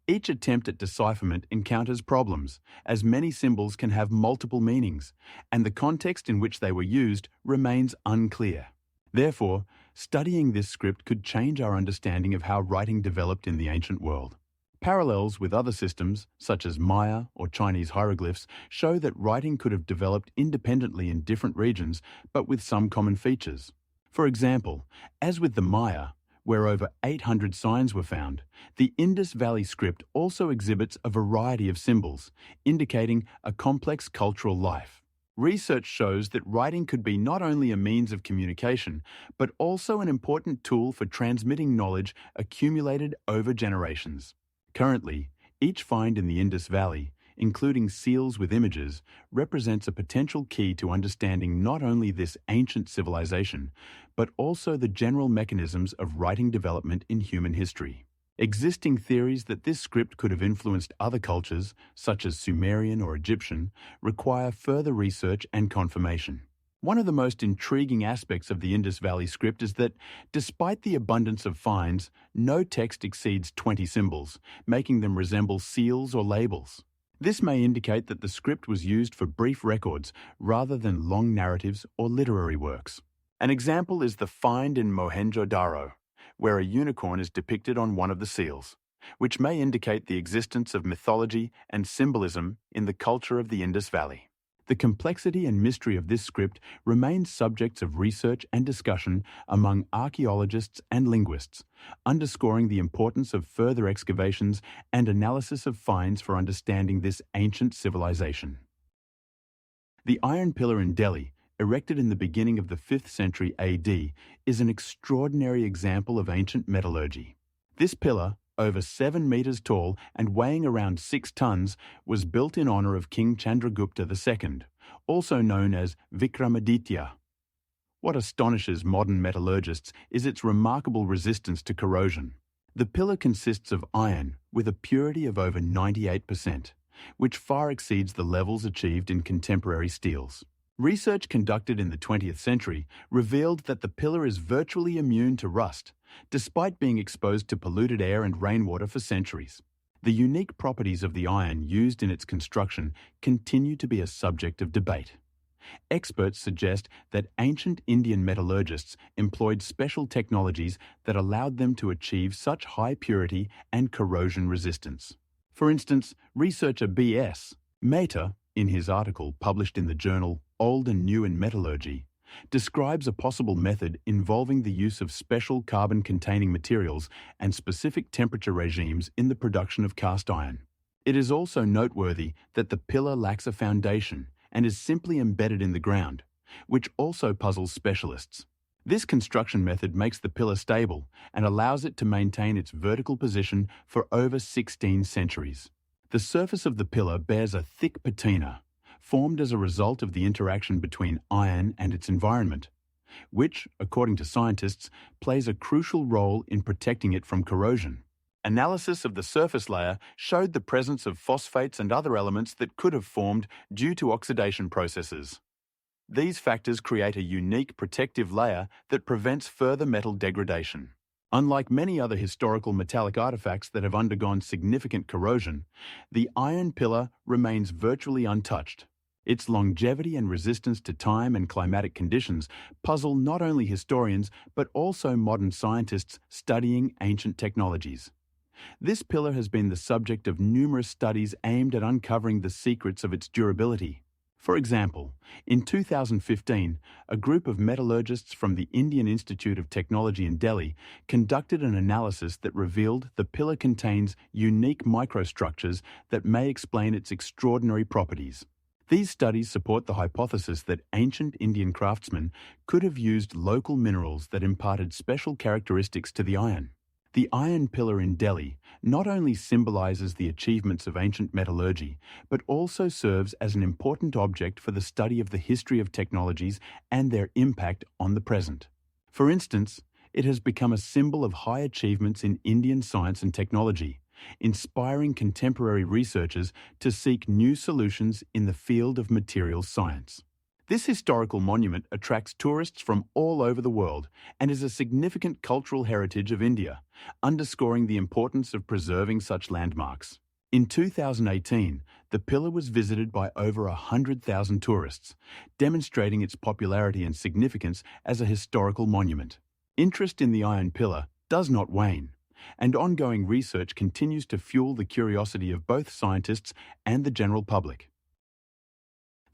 Each attempt at decipherment encounters problems, as many symbols can have multiple meanings, and the context in which they were used remains unclear. Therefore, studying this script could change our understanding of how writing developed in the ancient world. Parallels with other systems, such as Maya or Chinese hieroglyphs, show that writing could have developed independently in different regions, but with some common features. For example, as with the Maya, where over 800 signs were found, the Indus Valley script also exhibits a variety of symbols, indicating a complex cultural life. Research shows that writing could be not only a means of communication, but also an important tool for transmitting knowledge accumulated over generations. Currently, each find in the Indus Valley, including seals with images, represents a potential key to understanding not only this ancient civilization, but also the general mechanisms of writing development in human history. Existing theories that this script could have influenced other cultures, such as Sumerian or Egyptian, require further research and confirmation. One of the most intriguing aspects of the Indus Valley script is that, despite the abundance of finds, no text exceeds 20 symbols, making them resemble seals or labels. This may indicate that the script was used for brief records rather than long narratives or literary works. An example is the find in Mohenjo-Daro, where a unicorn is depicted on one of the seals, which may indicate the existence of mythology and symbolism in the culture of the Indus Valley. The complexity and mystery of this script remains subjects of research and discussion among archaeologists and linguists, underscoring the importance of further excavations and analysis of finds for understanding this ancient civilization. The Iron Pillar in Delhi, erected in the beginning of the 5th century AD, is an extraordinary example of ancient metallurgy. This pillar, over 7 meters tall and weighing around 6 tons, was built in honor of King Chandragupta II, also known as Vikramaditya. What astonishes modern metallurgists is its remarkable resistance to corrosion. The pillar consists of iron with a purity of over 98%, which far exceeds the levels achieved in contemporary steels. Research conducted in the 20th century revealed that the pillar is virtually immune to rust, despite being exposed to polluted air and rainwater for centuries. The unique properties of the iron used in its construction continue to be a subject of debate. Experts suggest that ancient Indian metallurgists employed special technologies that allowed them to achieve such high purity and corrosion resistance. For instance, researcher B.S. Mehta, in his article published in the journal Old and New in Metallurgy, describes a possible method involving the use of special carbon-containing materials and specific temperature regimes in the production of cast iron. It is also noteworthy that the pillar lacks a foundation and is simply embedded in the ground, which also puzzles specialists. This construction method makes the pillar stable and allows it to maintain its vertical position for over 16 centuries. The surface of the pillar bears a thick patina, formed as a result of the interaction between iron and its environment, which, according to scientists, plays a crucial role in protecting it from corrosion. Analysis of the surface layer showed the presence of phosphates and other elements that could have formed due to oxidation processes. These factors create a unique protective layer that prevents further metal degradation. Unlike many other historical metallic artifacts that have undergone significant corrosion, the iron pillar remains virtually untouched. Its longevity and resistance to time and climatic conditions puzzle not only historians but also modern scientists studying ancient technologies. This pillar has been the subject of numerous studies aimed at uncovering the secrets of its durability. For example, in 2015, a group of metallurgists from the Indian Institute of Technology in Delhi conducted an analysis that revealed the pillar contains unique microstructures that may explain its extraordinary properties. These studies support the hypothesis that ancient Indian craftsmen could have used local minerals that imparted special characteristics to the iron. The iron pillar in Delhi not only symbolizes the achievements of ancient metallurgy, but also serves as an important object for the study of the history of technologies and their impact on the present. For instance, it has become a symbol of high achievements in Indian science and technology, inspiring contemporary researchers to seek new solutions in the field of materials science. This historical monument attracts tourists from all over the world and is a significant cultural heritage of India, underscoring the importance of preserving such landmarks. In 2018, the pillar was visited by over 100,000 tourists, demonstrating its popularity and significance as a historical monument. Interest in the iron pillar does not wane, and ongoing research continues to fuel the curiosity of both scientists and the general public.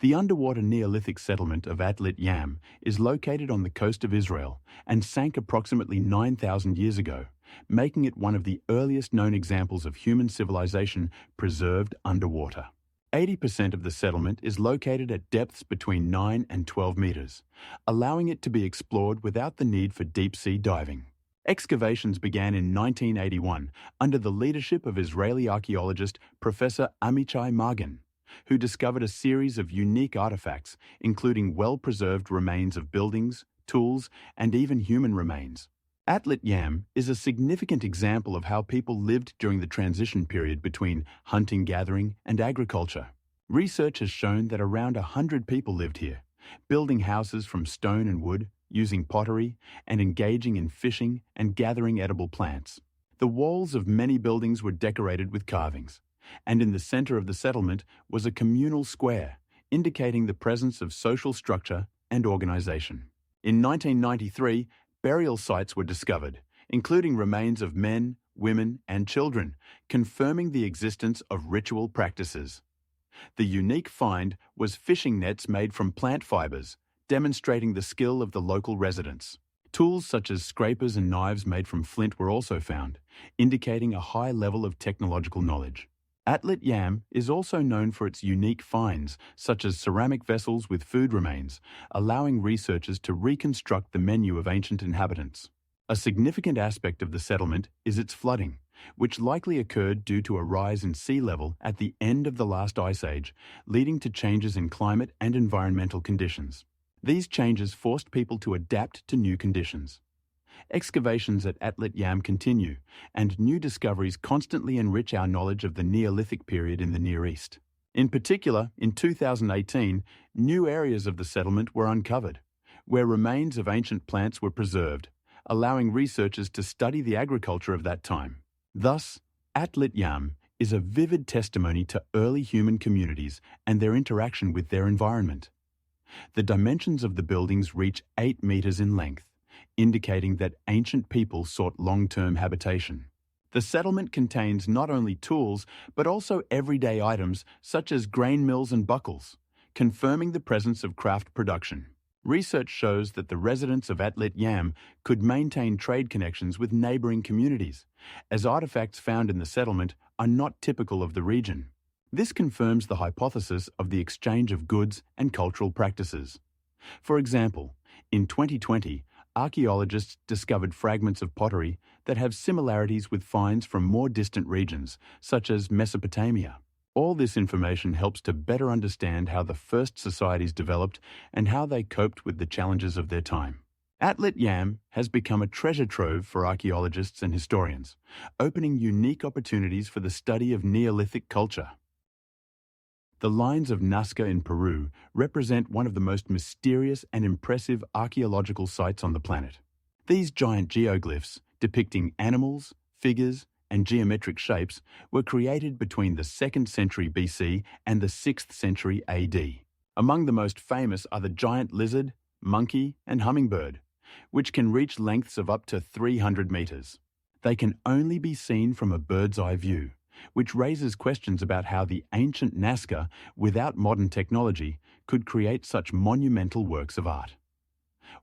The underwater Neolithic settlement of Atlit Yam is located on the coast of Israel and sank approximately 9,000 years ago, making it one of the earliest known examples of human civilization preserved underwater. 80% of the settlement is located at depths between 9 and 12 meters, allowing it to be explored without the need for deep-sea diving. Excavations began in 1981 under the leadership of Israeli archaeologist Professor Amichai Magen, who discovered a series of unique artifacts, including well-preserved remains of buildings, tools, and even human remains. Atlit Yam is a significant example of how people lived during the transition period between hunting-gathering and agriculture. Research has shown that around 100 people lived here, building houses from stone and wood, using pottery, and engaging in fishing and gathering edible plants. The walls of many buildings were decorated with carvings, and in the center of the settlement was a communal square, indicating the presence of social structure and organization. In 1993, burial sites were discovered, including remains of men, women, and children, confirming the existence of ritual practices. The unique find was fishing nets made from plant fibers, demonstrating the skill of the local residents. Tools such as scrapers and knives made from flint were also found, indicating a high level of technological knowledge. Atlit Yam is also known for its unique finds, such as ceramic vessels with food remains, allowing researchers to reconstruct the menu of ancient inhabitants. A significant aspect of the settlement is its flooding, which likely occurred due to a rise in sea level at the end of the last ice age, leading to changes in climate and environmental conditions. These changes forced people to adapt to new conditions. Excavations at Atlit Yam continue, and new discoveries constantly enrich our knowledge of the Neolithic period in the Near East. In particular, in 2018, new areas of the settlement were uncovered, where remains of ancient plants were preserved, allowing researchers to study the agriculture of that time. Thus, Atlit Yam is a vivid testimony to early human communities and their interaction with their environment. The dimensions of the buildings reach 8 meters in length, indicating that ancient people sought long-term habitation. The settlement contains not only tools, but also everyday items such as grain mills and buckles, confirming the presence of craft production. Research shows that the residents of Atlit Yam could maintain trade connections with neighboring communities, as artifacts found in the settlement are not typical of the region. This confirms the hypothesis of the exchange of goods and cultural practices. For example, in 2020, archaeologists discovered fragments of pottery that have similarities with finds from more distant regions, such as Mesopotamia. All this information helps to better understand how the first societies developed and how they coped with the challenges of their time. Atlit Yam has become a treasure trove for archaeologists and historians, opening unique opportunities for the study of Neolithic culture. The lines of Nazca in Peru represent one of the most mysterious and impressive archaeological sites on the planet. These giant geoglyphs, depicting animals, figures, and geometric shapes, were created between the 2nd century BC and the 6th century AD. Among the most famous are the giant lizard, monkey, and hummingbird, which can reach lengths of up to 300 meters. They can only be seen from a bird's eye view, which raises questions about how the ancient Nazca, without modern technology, could create such monumental works of art.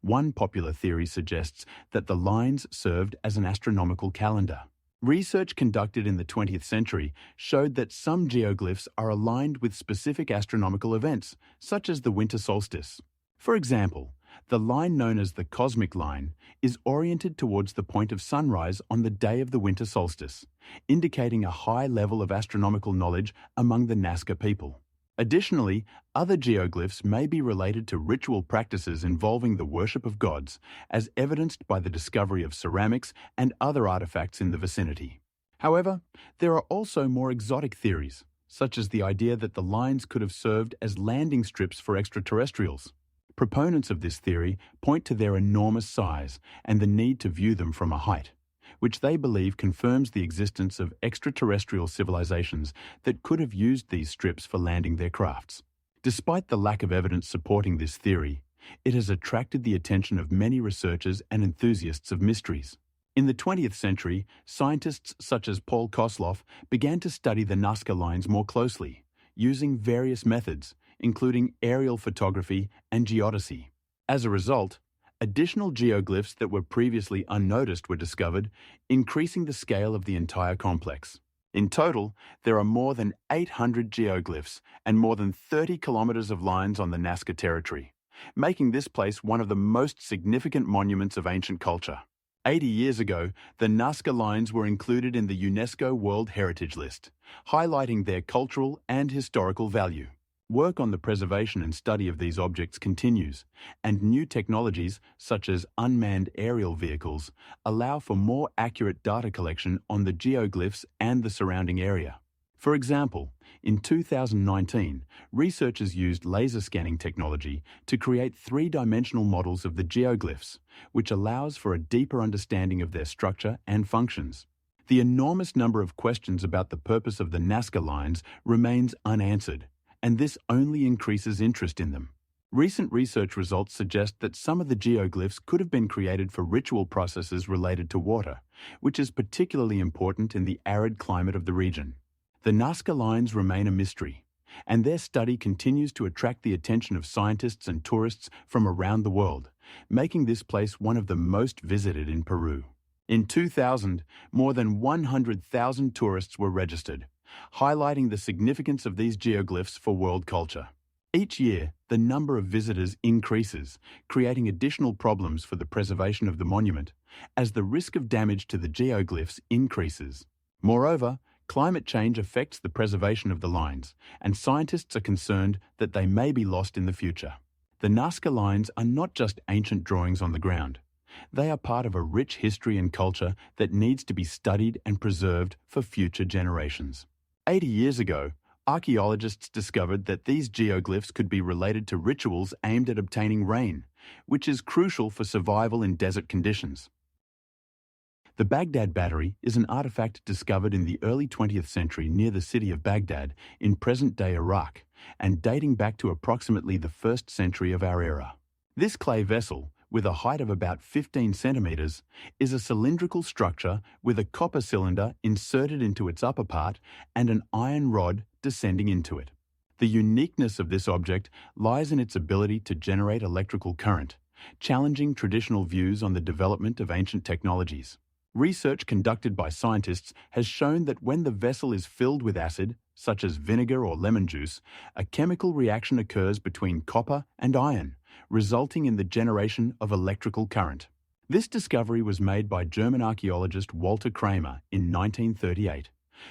One popular theory suggests that the lines served as an astronomical calendar. Research conducted in the 20th century showed that some geoglyphs are aligned with specific astronomical events, such as the winter solstice. For example, the line known as the cosmic line is oriented towards the point of sunrise on the day of the winter solstice, indicating a high level of astronomical knowledge among the Nazca people. Additionally, other geoglyphs may be related to ritual practices involving the worship of gods, as evidenced by the discovery of ceramics and other artifacts in the vicinity. However, there are also more exotic theories, such as the idea that the lines could have served as landing strips for extraterrestrials. Proponents of this theory point to their enormous size and the need to view them from a height, which they believe confirms the existence of extraterrestrial civilizations that could have used these strips for landing their crafts. Despite the lack of evidence supporting this theory, it has attracted the attention of many researchers and enthusiasts of mysteries. In the 20th century, scientists such as Paul Kosloff began to study the Nazca lines more closely, using various methods, including aerial photography and geodesy. As a result, additional geoglyphs that were previously unnoticed were discovered, increasing the scale of the entire complex. In total, there are more than 800 geoglyphs and more than 30 kilometers of lines on the Nazca territory, making this place one of the most significant monuments of ancient culture. 80 years ago, the Nazca lines were included in the UNESCO World Heritage List, highlighting their cultural and historical value. Work on the preservation and study of these objects continues, and new technologies, such as unmanned aerial vehicles, allow for more accurate data collection on the geoglyphs and the surrounding area. For example, in 2019, researchers used laser scanning technology to create three-dimensional models of the geoglyphs, which allows for a deeper understanding of their structure and functions. The enormous number of questions about the purpose of the Nazca lines remains unanswered, and this only increases interest in them. Recent research results suggest that some of the geoglyphs could have been created for ritual processes related to water, which is particularly important in the arid climate of the region. The Nazca lines remain a mystery, and their study continues to attract the attention of scientists and tourists from around the world, making this place one of the most visited in Peru. In 2000, more than 100,000 tourists were registered, highlighting the significance of these geoglyphs for world culture. Each year, the number of visitors increases, creating additional problems for the preservation of the monument, as the risk of damage to the geoglyphs increases. Moreover, climate change affects the preservation of the lines, and scientists are concerned that they may be lost in the future. The Nazca lines are not just ancient drawings on the ground. They are part of a rich history and culture that needs to be studied and preserved for future generations. 80 years ago, archaeologists discovered that these geoglyphs could be related to rituals aimed at obtaining rain, which is crucial for survival in desert conditions. The Baghdad Battery is an artifact discovered in the early 20th century near the city of Baghdad in present-day Iraq and dating back to approximately the 1st century of our era. This clay vessel, with a height of about 15 centimeters, is a cylindrical structure with a copper cylinder inserted into its upper part and an iron rod descending into it. The uniqueness of this object lies in its ability to generate electrical current, challenging traditional views on the development of ancient technologies. Research conducted by scientists has shown that when the vessel is filled with acid, such as vinegar or lemon juice, a chemical reaction occurs between copper and iron, resulting in the generation of electrical current. This discovery was made by German archaeologist Walter Kramer in 1938,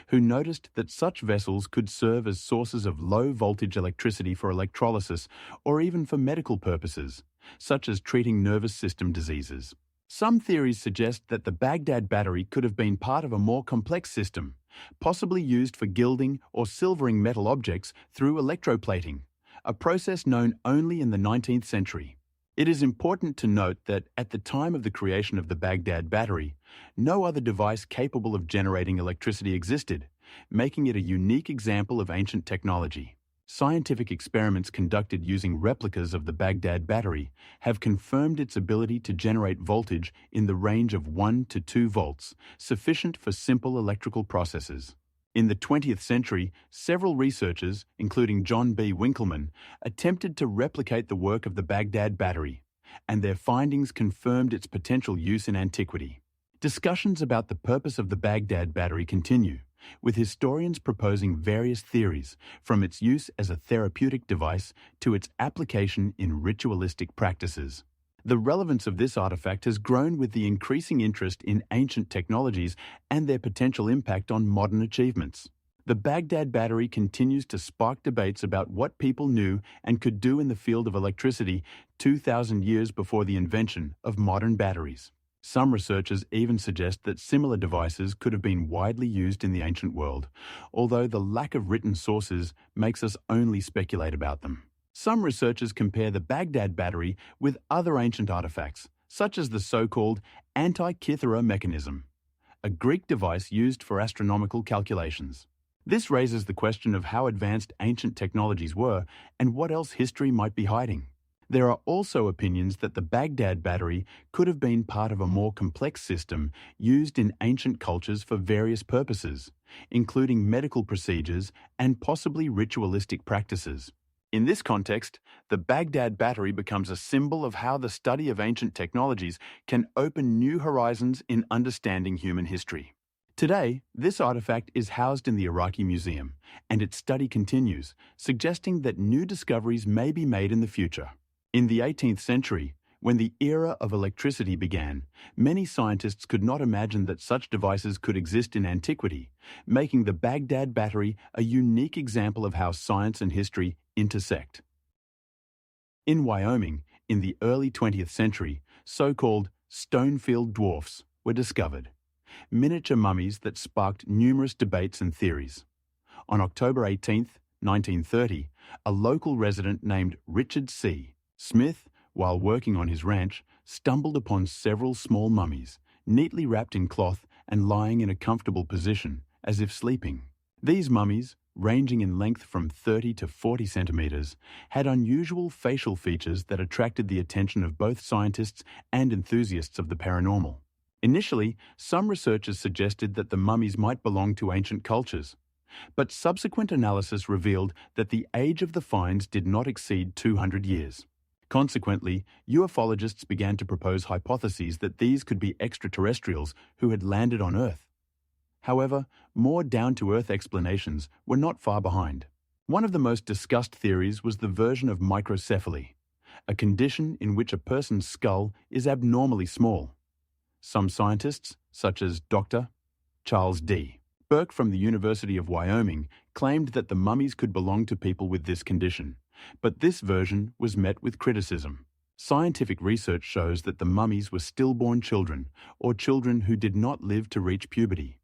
who noticed that such vessels could serve as sources of low-voltage electricity for electrolysis or even for medical purposes, such as treating nervous system diseases. Some theories suggest that the Baghdad battery could have been part of a more complex system, possibly used for gilding or silvering metal objects through electroplating, a process known only in the 19th century. It is important to note that at the time of the creation of the Baghdad battery, no other device capable of generating electricity existed, making it a unique example of ancient technology. Scientific experiments conducted using replicas of the Baghdad battery have confirmed its ability to generate voltage in the range of 1 to 2 volts, sufficient for simple electrical processes. In the 20th century, several researchers, including John B. Winkelmann, attempted to replicate the work of the Baghdad battery, and their findings confirmed its potential use in antiquity. Discussions about the purpose of the Baghdad battery continue, with historians proposing various theories, from its use as a therapeutic device to its application in ritualistic practices. The relevance of this artifact has grown with the increasing interest in ancient technologies and their potential impact on modern achievements. The Baghdad battery continues to spark debates about what people knew and could do in the field of electricity 2,000 years before the invention of modern batteries. Some researchers even suggest that similar devices could have been widely used in the ancient world, although the lack of written sources makes us only speculate about them. Some researchers compare the Baghdad battery with other ancient artifacts, such as the so-called Antikythera mechanism, a Greek device used for astronomical calculations. This raises the question of how advanced ancient technologies were and what else history might be hiding. There are also opinions that the Baghdad battery could have been part of a more complex system used in ancient cultures for various purposes, including medical procedures and possibly ritualistic practices. In this context, the Baghdad battery becomes a symbol of how the study of ancient technologies can open new horizons in understanding human history. Today, this artifact is housed in the Iraqi Museum, and its study continues, suggesting that new discoveries may be made in the future. In the 18th century, when the era of electricity began, many scientists could not imagine that such devices could exist in antiquity, making the Baghdad battery a unique example of how science and history intersect. In Wyoming, in the early 20th century, so-called stone-filled dwarfs were discovered, miniature mummies that sparked numerous debates and theories. On October 18, 1930, a local resident named Richard C. Smith, while working on his ranch, stumbled upon several small mummies, neatly wrapped in cloth and lying in a comfortable position, as if sleeping. These mummies, ranging in length from 30 to 40 centimeters, had unusual facial features that attracted the attention of both scientists and enthusiasts of the paranormal. Initially, some researchers suggested that the mummies might belong to ancient cultures, but subsequent analysis revealed that the age of the finds did not exceed 200 years. Consequently, ufologists began to propose hypotheses that these could be extraterrestrials who had landed on Earth. However, more down-to-earth explanations were not far behind. One of the most discussed theories was the version of microcephaly, a condition in which a person's skull is abnormally small. Some scientists, such as Dr. Charles D. Burke from the University of Wyoming, claimed that the mummies could belong to people with this condition, but this version was met with criticism. Scientific research shows that the mummies were stillborn children, or children who did not live to reach puberty.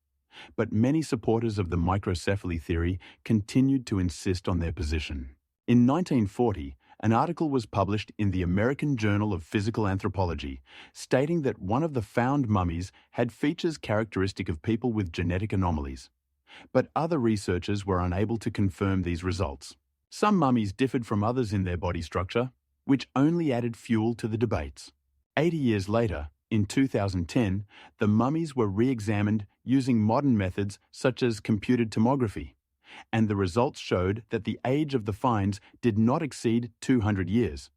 But many supporters of the microcephaly theory continued to insist on their position. In 1940, an article was published in the American Journal of Physical Anthropology, stating that one of the found mummies had features characteristic of people with genetic anomalies. But other researchers were unable to confirm these results. Some mummies differed from others in their body structure, which only added fuel to the debates. 80 years later, in 2010, the mummies were re-examined using modern methods such as computed tomography, and the results showed that the age of the finds did not exceed 200 years,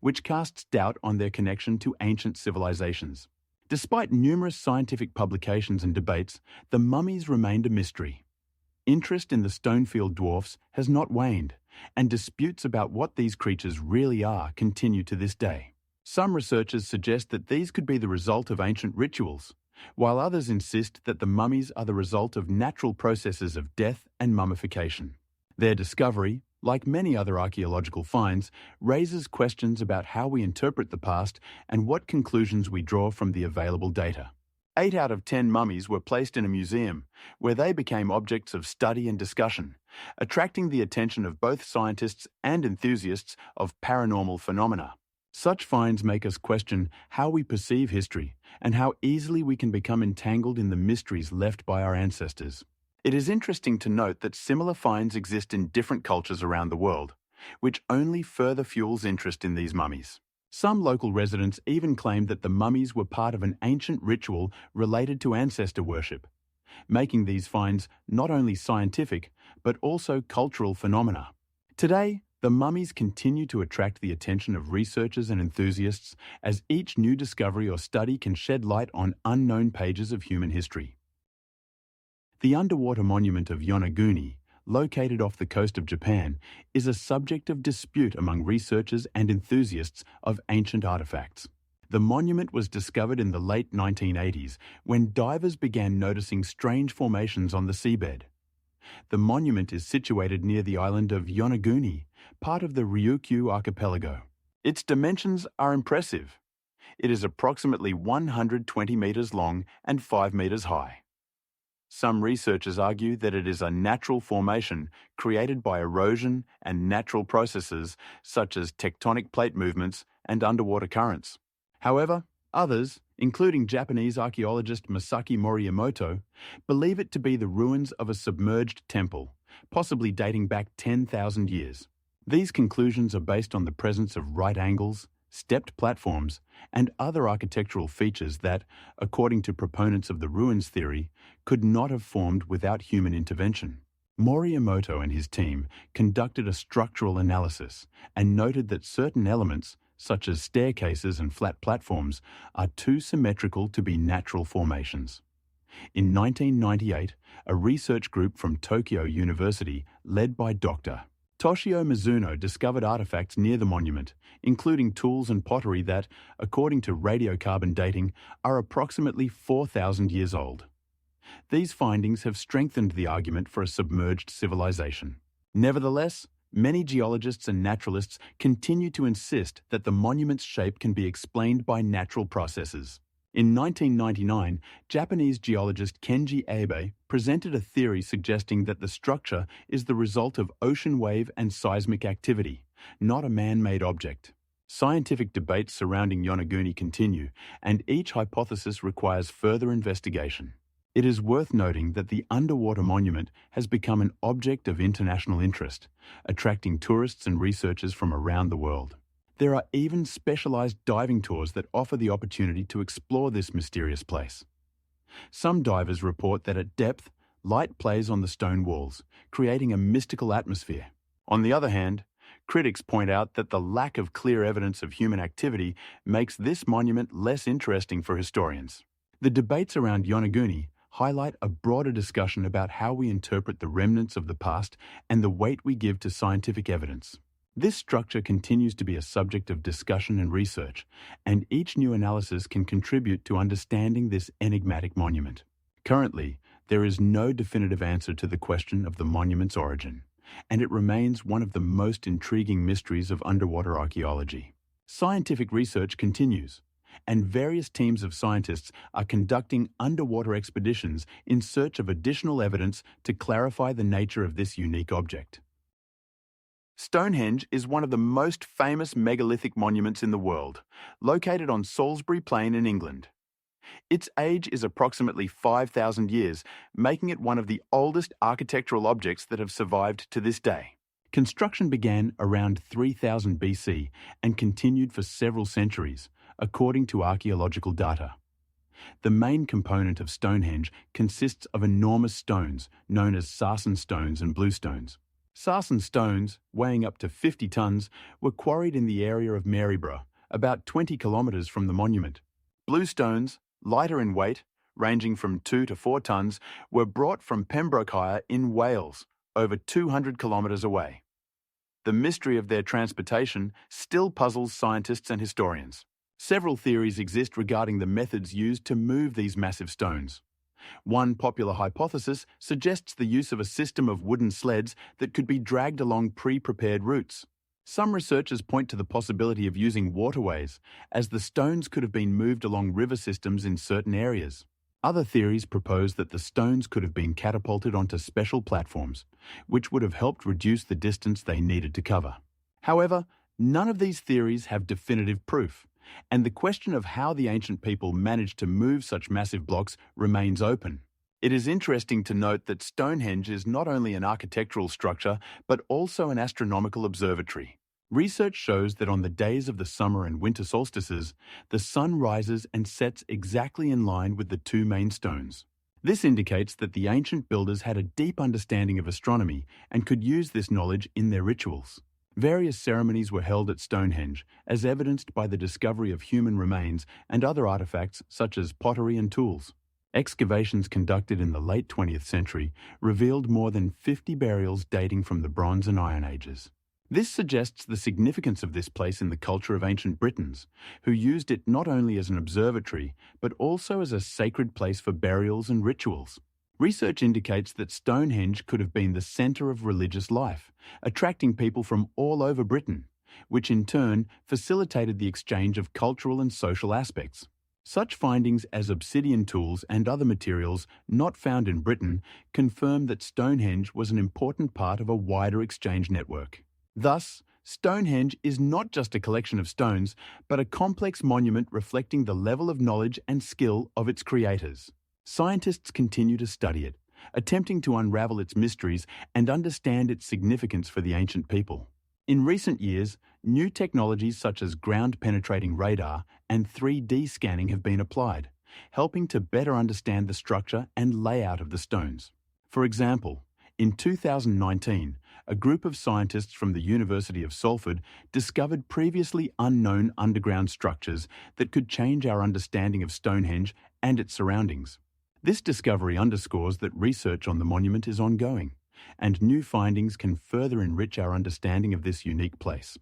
which casts doubt on their connection to ancient civilizations. Despite numerous scientific publications and debates, the mummies remained a mystery. Interest in the Stonefield dwarfs has not waned, and disputes about what these creatures really are continue to this day. Some researchers suggest that these could be the result of ancient rituals, while others insist that the mummies are the result of natural processes of death and mummification. Their discovery, like many other archaeological finds, raises questions about how we interpret the past and what conclusions we draw from the available data. 8 out of 10 mummies were placed in a museum, where they became objects of study and discussion, attracting the attention of both scientists and enthusiasts of paranormal phenomena. Such finds make us question how we perceive history and how easily we can become entangled in the mysteries left by our ancestors. It is interesting to note that similar finds exist in different cultures around the world, which only further fuels interest in these mummies. Some local residents even claim that the mummies were part of an ancient ritual related to ancestor worship, making these finds not only scientific but also cultural phenomena. Today, the mummies continue to attract the attention of researchers and enthusiasts as each new discovery or study can shed light on unknown pages of human history. The underwater monument of Yonaguni, located off the coast of Japan, is a subject of dispute among researchers and enthusiasts of ancient artifacts. The monument was discovered in the late 1980s when divers began noticing strange formations on the seabed. The monument is situated near the island of Yonaguni, part of the Ryukyu archipelago. Its dimensions are impressive. It is approximately 120 meters long and 5 meters high. Some researchers argue that it is a natural formation created by erosion and natural processes such as tectonic plate movements and underwater currents. However, others, including Japanese archaeologist Masaki Morimoto, believe it to be the ruins of a submerged temple, possibly dating back 10,000 years. These conclusions are based on the presence of right angles, stepped platforms, and other architectural features that, according to proponents of the ruins theory, could not have formed without human intervention. Morimoto and his team conducted a structural analysis and noted that certain elements, such as staircases and flat platforms, are too symmetrical to be natural formations. In 1998, a research group from Tokyo University, led by Dr. Toshio Mizuno, discovered artifacts near the monument, including tools and pottery that, according to radiocarbon dating, are approximately 4,000 years old. These findings have strengthened the argument for a submerged civilization. Nevertheless, many geologists and naturalists continue to insist that the monument's shape can be explained by natural processes. In 1999, Japanese geologist Kenji Abe presented a theory suggesting that the structure is the result of ocean wave and seismic activity, not a man-made object. Scientific debates surrounding Yonaguni continue, and each hypothesis requires further investigation. It is worth noting that the underwater monument has become an object of international interest, attracting tourists and researchers from around the world. There are even specialized diving tours that offer the opportunity to explore this mysterious place. Some divers report that at depth, light plays on the stone walls, creating a mystical atmosphere. On the other hand, critics point out that the lack of clear evidence of human activity makes this monument less interesting for historians. The debates around Yonaguni highlight a broader discussion about how we interpret the remnants of the past and the weight we give to scientific evidence. This structure continues to be a subject of discussion and research, and each new analysis can contribute to understanding this enigmatic monument. Currently, there is no definitive answer to the question of the monument's origin, and it remains one of the most intriguing mysteries of underwater archaeology. Scientific research continues, and various teams of scientists are conducting underwater expeditions in search of additional evidence to clarify the nature of this unique object. Stonehenge is one of the most famous megalithic monuments in the world, located on Salisbury Plain in England. Its age is approximately 5,000 years, making it one of the oldest architectural objects that have survived to this day. Construction began around 3000 BC and continued for several centuries, according to archaeological data. The main component of Stonehenge consists of enormous stones known as sarsen stones and bluestones. Sarsen stones, weighing up to 50 tons, were quarried in the area of Maryborough, about 20 kilometres from the monument. Bluestones, lighter in weight, ranging from 2 to 4 tons, were brought from Pembrokeshire in Wales, over 200 kilometres away. The mystery of their transportation still puzzles scientists and historians. Several theories exist regarding the methods used to move these massive stones. One popular hypothesis suggests the use of a system of wooden sleds that could be dragged along pre-prepared routes. Some researchers point to the possibility of using waterways, as the stones could have been moved along river systems in certain areas. Other theories propose that the stones could have been catapulted onto special platforms, which would have helped reduce the distance they needed to cover. However, none of these theories have definitive proof, and the question of how the ancient people managed to move such massive blocks remains open. It is interesting to note that Stonehenge is not only an architectural structure, but also an astronomical observatory. Research shows that on the days of the summer and winter solstices, the sun rises and sets exactly in line with the two main stones. This indicates that the ancient builders had a deep understanding of astronomy and could use this knowledge in their rituals. Various ceremonies were held at Stonehenge, as evidenced by the discovery of human remains and other artifacts such as pottery and tools. Excavations conducted in the late 20th century revealed more than 50 burials dating from the Bronze and Iron Ages. This suggests the significance of this place in the culture of ancient Britons, who used it not only as an observatory, but also as a sacred place for burials and rituals. Research indicates that Stonehenge could have been the centre of religious life, attracting people from all over Britain, which in turn facilitated the exchange of cultural and social aspects. Such findings as obsidian tools and other materials not found in Britain confirm that Stonehenge was an important part of a wider exchange network. Thus, Stonehenge is not just a collection of stones, but a complex monument reflecting the level of knowledge and skill of its creators. Scientists continue to study it, attempting to unravel its mysteries and understand its significance for the ancient people. In recent years, new technologies such as ground-penetrating radar and 3D scanning have been applied, helping to better understand the structure and layout of the stones. For example, in 2019, a group of scientists from the University of Salford discovered previously unknown underground structures that could change our understanding of Stonehenge and its surroundings. This discovery underscores that research on the monument is ongoing, and new findings can further enrich our understanding of this unique place.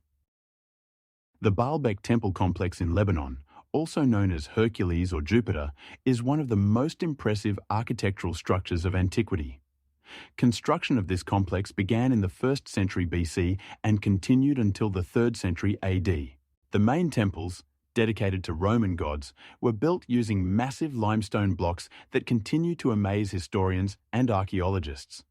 The Baalbek Temple complex in Lebanon, also known as Hercules or Jupiter, is one of the most impressive architectural structures of antiquity. Construction of this complex began in the 1st century BC and continued until the 3rd century AD. The main temples, dedicated to Roman gods, were built using massive limestone blocks that continue to amaze historians and archaeologists.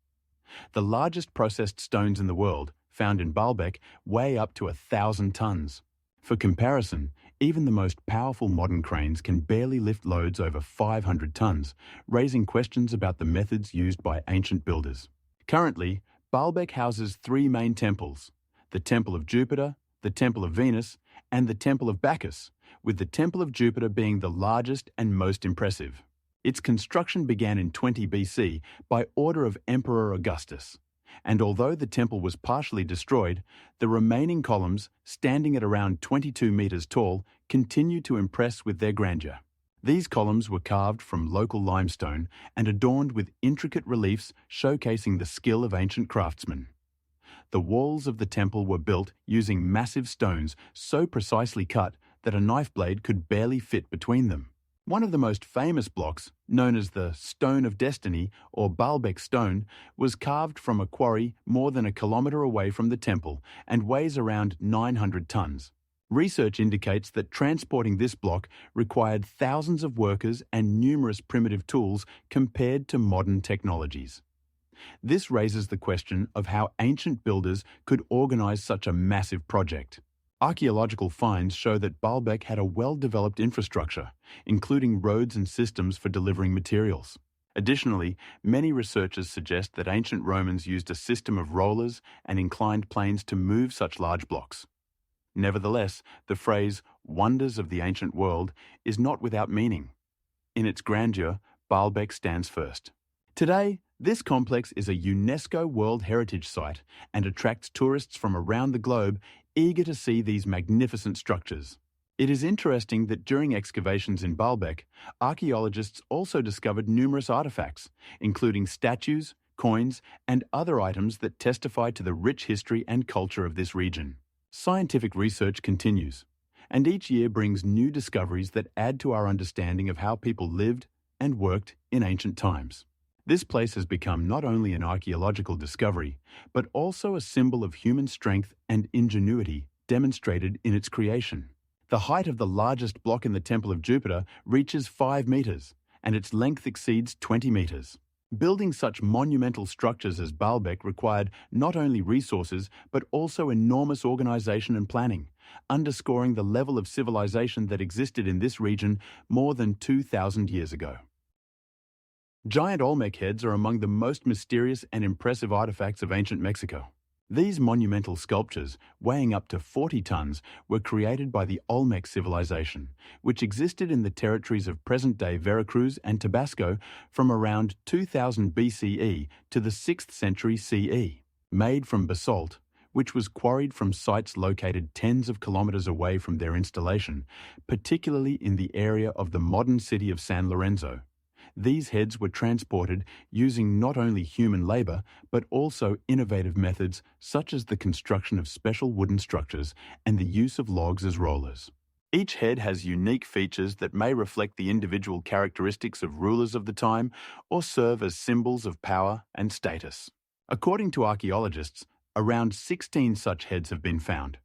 The largest processed stones in the world, found in Baalbek, weigh up to 1,000 tons. For comparison, even the most powerful modern cranes can barely lift loads over 500 tons, raising questions about the methods used by ancient builders. Currently, Baalbek houses 3 main temples: the Temple of Jupiter, the Temple of Venus, and the Temple of Bacchus, with the Temple of Jupiter being the largest and most impressive. Its construction began in 20 BC by order of Emperor Augustus, and although the temple was partially destroyed, the remaining columns, standing at around 22 meters tall, continue to impress with their grandeur. These columns were carved from local limestone and adorned with intricate reliefs showcasing the skill of ancient craftsmen. The walls of the temple were built using massive stones so precisely cut that a knife blade could barely fit between them. One of the most famous blocks, known as the Stone of Destiny or Baalbek Stone, was carved from a quarry more than a kilometre away from the temple and weighs around 900 tons. Research indicates that transporting this block required thousands of workers and numerous primitive tools compared to modern technologies. This raises the question of how ancient builders could organise such a massive project. Archaeological finds show that Baalbek had a well-developed infrastructure, including roads and systems for delivering materials. Additionally, many researchers suggest that ancient Romans used a system of rollers and inclined planes to move such large blocks. Nevertheless, the phrase "wonders of the ancient world" is not without meaning. In its grandeur, Baalbek stands first. Today, this complex is a UNESCO World Heritage Site and attracts tourists from around the globe eager to see these magnificent structures. It is interesting that during excavations in Baalbek, archaeologists also discovered numerous artifacts, including statues, coins, and other items that testify to the rich history and culture of this region. Scientific research continues, and each year brings new discoveries that add to our understanding of how people lived and worked in ancient times. This place has become not only an archaeological discovery, but also a symbol of human strength and ingenuity demonstrated in its creation. The height of the largest block in the Temple of Jupiter reaches 5 meters, and its length exceeds 20 meters. Building such monumental structures as Baalbek required not only resources, but also enormous organization and planning, underscoring the level of civilization that existed in this region more than 2,000 years ago. Giant Olmec heads are among the most mysterious and impressive artifacts of ancient Mexico. These monumental sculptures, weighing up to 40 tons, were created by the Olmec civilization, which existed in the territories of present-day Veracruz and Tabasco from around 2000 BCE to the 6th century CE. Made from basalt, which was quarried from sites located tens of kilometers away from their installation, particularly in the area of the modern city of San Lorenzo. These heads were transported using not only human labor, but also innovative methods such as the construction of special wooden structures and the use of logs as rollers. Each head has unique features that may reflect the individual characteristics of rulers of the time or serve as symbols of power and status. According to archaeologists, around 16 such heads have been found,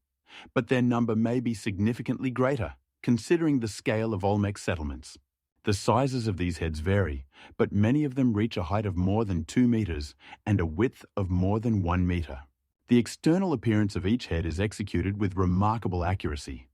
but their number may be significantly greater, considering the scale of Olmec settlements. The sizes of these heads vary, but many of them reach a height of more than 2 meters and a width of more than 1 meter. The external appearance of each head is executed with remarkable accuracy.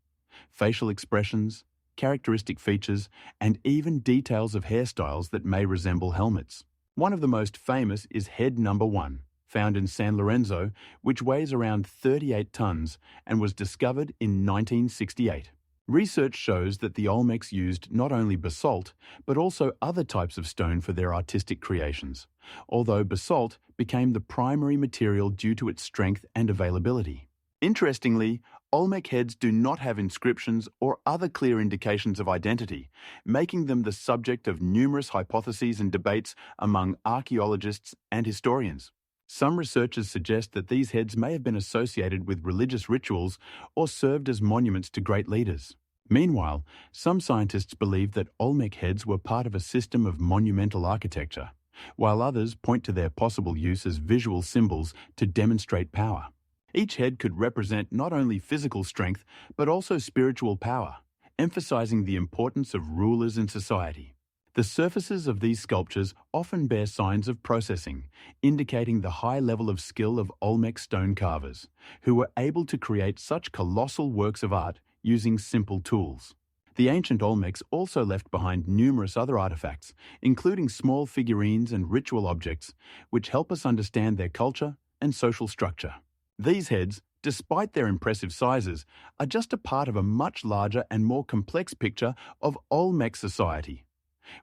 Facial expressions, characteristic features, and even details of hairstyles that may resemble helmets. One of the most famous is head number 1, found in San Lorenzo, which weighs around 38 tons and was discovered in 1968. Research shows that the Olmecs used not only basalt, but also other types of stone for their artistic creations, although basalt became the primary material due to its strength and availability. Interestingly, Olmec heads do not have inscriptions or other clear indications of identity, making them the subject of numerous hypotheses and debates among archaeologists and historians. Some researchers suggest that these heads may have been associated with religious rituals or served as monuments to great leaders. Meanwhile, some scientists believe that Olmec heads were part of a system of monumental architecture, while others point to their possible use as visual symbols to demonstrate power. Each head could represent not only physical strength, but also spiritual power, emphasizing the importance of rulers in society. The surfaces of these sculptures often bear signs of processing, indicating the high level of skill of Olmec stone carvers, who were able to create such colossal works of art using simple tools. The ancient Olmecs also left behind numerous other artifacts, including small figurines and ritual objects, which help us understand their culture and social structure. These heads, despite their impressive sizes, are just a part of a much larger and more complex picture of Olmec society,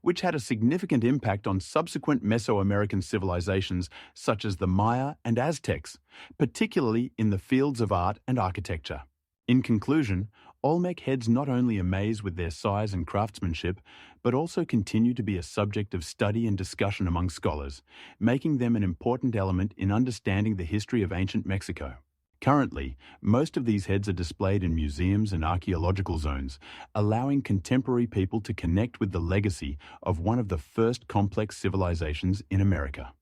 which had a significant impact on subsequent Mesoamerican civilizations such as the Maya and Aztecs, particularly in the fields of art and architecture. In conclusion, Olmec heads not only amaze with their size and craftsmanship, but also continue to be a subject of study and discussion among scholars, making them an important element in understanding the history of ancient Mexico. Currently, most of these heads are displayed in museums and archaeological zones, allowing contemporary people to connect with the legacy of one of the first complex civilizations in America.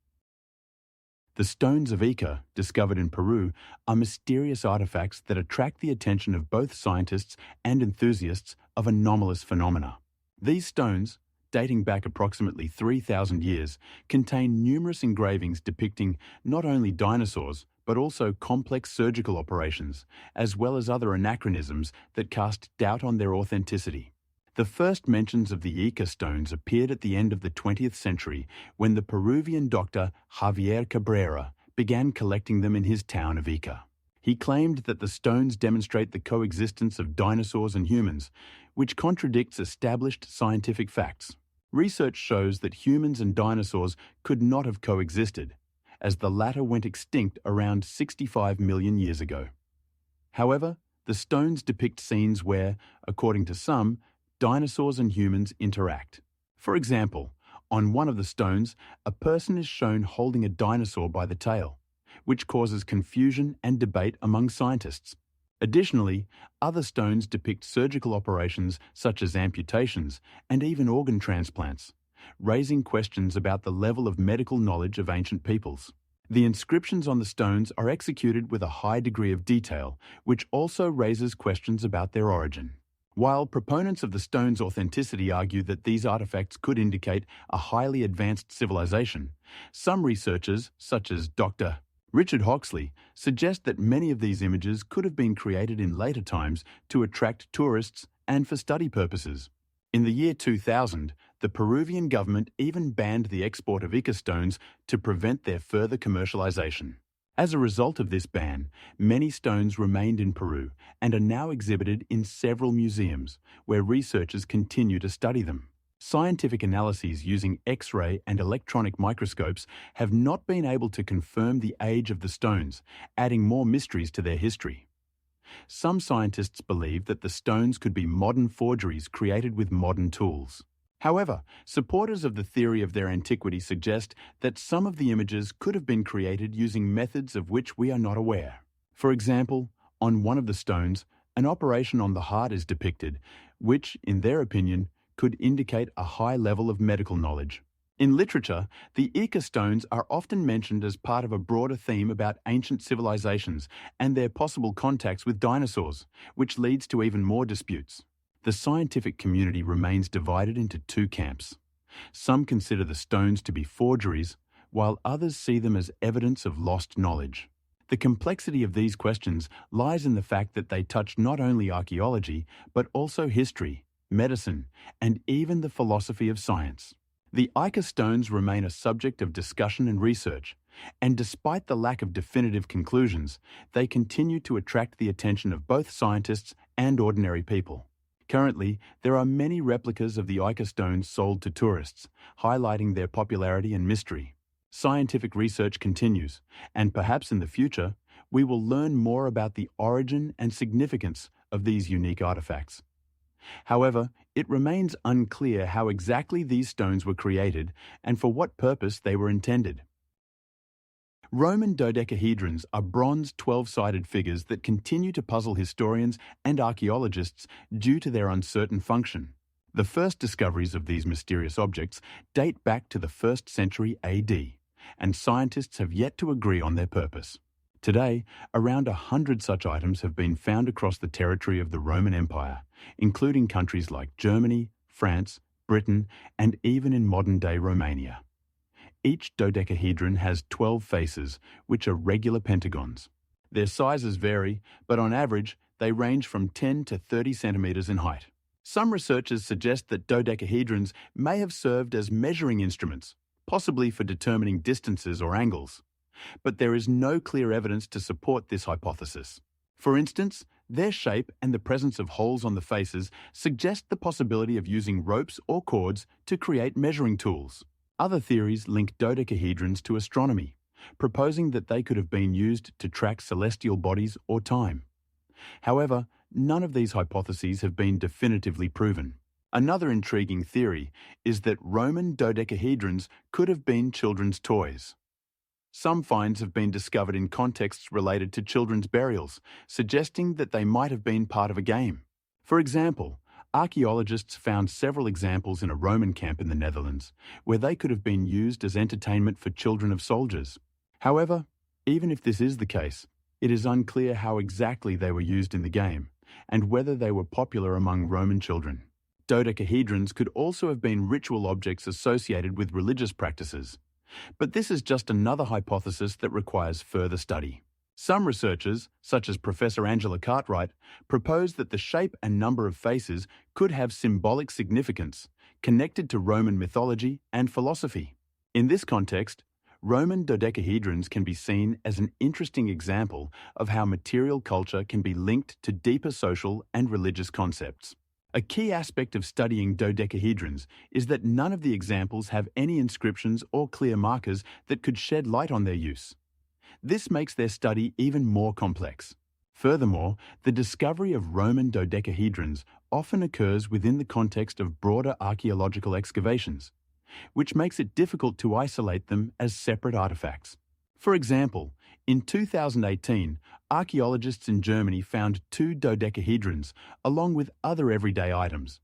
The stones of Ica, discovered in Peru, are mysterious artifacts that attract the attention of both scientists and enthusiasts of anomalous phenomena. These stones, dating back approximately 3,000 years, contain numerous engravings depicting not only dinosaurs, but also complex surgical operations, as well as other anachronisms that cast doubt on their authenticity. The first mentions of the Ica stones appeared at the end of the 20th century when the Peruvian doctor Javier Cabrera began collecting them in his town of Ica. He claimed that the stones demonstrate the coexistence of dinosaurs and humans, which contradicts established scientific facts. Research shows that humans and dinosaurs could not have coexisted, as the latter went extinct around 65 million years ago. However, the stones depict scenes where, according to some, dinosaurs and humans interact. For example, on one of the stones, a person is shown holding a dinosaur by the tail, which causes confusion and debate among scientists. Additionally, other stones depict surgical operations such as amputations and even organ transplants, raising questions about the level of medical knowledge of ancient peoples. The inscriptions on the stones are executed with a high degree of detail, which also raises questions about their origin. While proponents of the stone's authenticity argue that these artifacts could indicate a highly advanced civilization, some researchers, such as Dr. Richard Hoxley, suggest that many of these images could have been created in later times to attract tourists and for study purposes. In the year 2000, the Peruvian government even banned the export of Ica stones to prevent their further commercialization. As a result of this ban, many stones remained in Peru and are now exhibited in several museums, where researchers continue to study them. Scientific analyses using X-ray and electronic microscopes have not been able to confirm the age of the stones, adding more mysteries to their history. Some scientists believe that the stones could be modern forgeries created with modern tools. However, supporters of the theory of their antiquity suggest that some of the images could have been created using methods of which we are not aware. For example, on one of the stones, an operation on the heart is depicted, which, in their opinion, could indicate a high level of medical knowledge. In literature, the Ica stones are often mentioned as part of a broader theme about ancient civilizations and their possible contacts with dinosaurs, which leads to even more disputes. The scientific community remains divided into two camps. Some consider the stones to be forgeries, while others see them as evidence of lost knowledge. The complexity of these questions lies in the fact that they touch not only archaeology, but also history, medicine, and even the philosophy of science. The Ica stones remain a subject of discussion and research, and despite the lack of definitive conclusions, they continue to attract the attention of both scientists and ordinary people. Currently, there are many replicas of the Ica stones sold to tourists, highlighting their popularity and mystery. Scientific research continues, and perhaps in the future, we will learn more about the origin and significance of these unique artifacts. However, it remains unclear how exactly these stones were created and for what purpose they were intended. Roman dodecahedrons are bronze 12-sided figures that continue to puzzle historians and archaeologists due to their uncertain function. The first discoveries of these mysterious objects date back to the 1st century AD, and scientists have yet to agree on their purpose. Today, around 100 such items have been found across the territory of the Roman Empire, including countries like Germany, France, Britain, and even in modern-day Romania. Each dodecahedron has 12 faces, which are regular pentagons. Their sizes vary, but on average, they range from 10 to 30 centimeters in height. Some researchers suggest that dodecahedrons may have served as measuring instruments, possibly for determining distances or angles. But there is no clear evidence to support this hypothesis. For instance, their shape and the presence of holes on the faces suggest the possibility of using ropes or cords to create measuring tools. Other theories link dodecahedrons to astronomy, proposing that they could have been used to track celestial bodies or time. However, none of these hypotheses have been definitively proven. Another intriguing theory is that Roman dodecahedrons could have been children's toys. Some finds have been discovered in contexts related to children's burials, suggesting that they might have been part of a game. For example, archaeologists found several examples in a Roman camp in the Netherlands, where they could have been used as entertainment for children of soldiers. However, even if this is the case, it is unclear how exactly they were used in the game, and whether they were popular among Roman children. Dodecahedrons could also have been ritual objects associated with religious practices. But this is just another hypothesis that requires further study. Some researchers, such as Professor Angela Cartwright, propose that the shape and number of faces could have symbolic significance, connected to Roman mythology and philosophy. In this context, Roman dodecahedrons can be seen as an interesting example of how material culture can be linked to deeper social and religious concepts. A key aspect of studying dodecahedrons is that none of the examples have any inscriptions or clear markers that could shed light on their use. This makes their study even more complex. Furthermore, the discovery of Roman dodecahedrons often occurs within the context of broader archaeological excavations, which makes it difficult to isolate them as separate artifacts. For example, in 2018, archaeologists in Germany found 2 dodecahedrons along with other everyday items,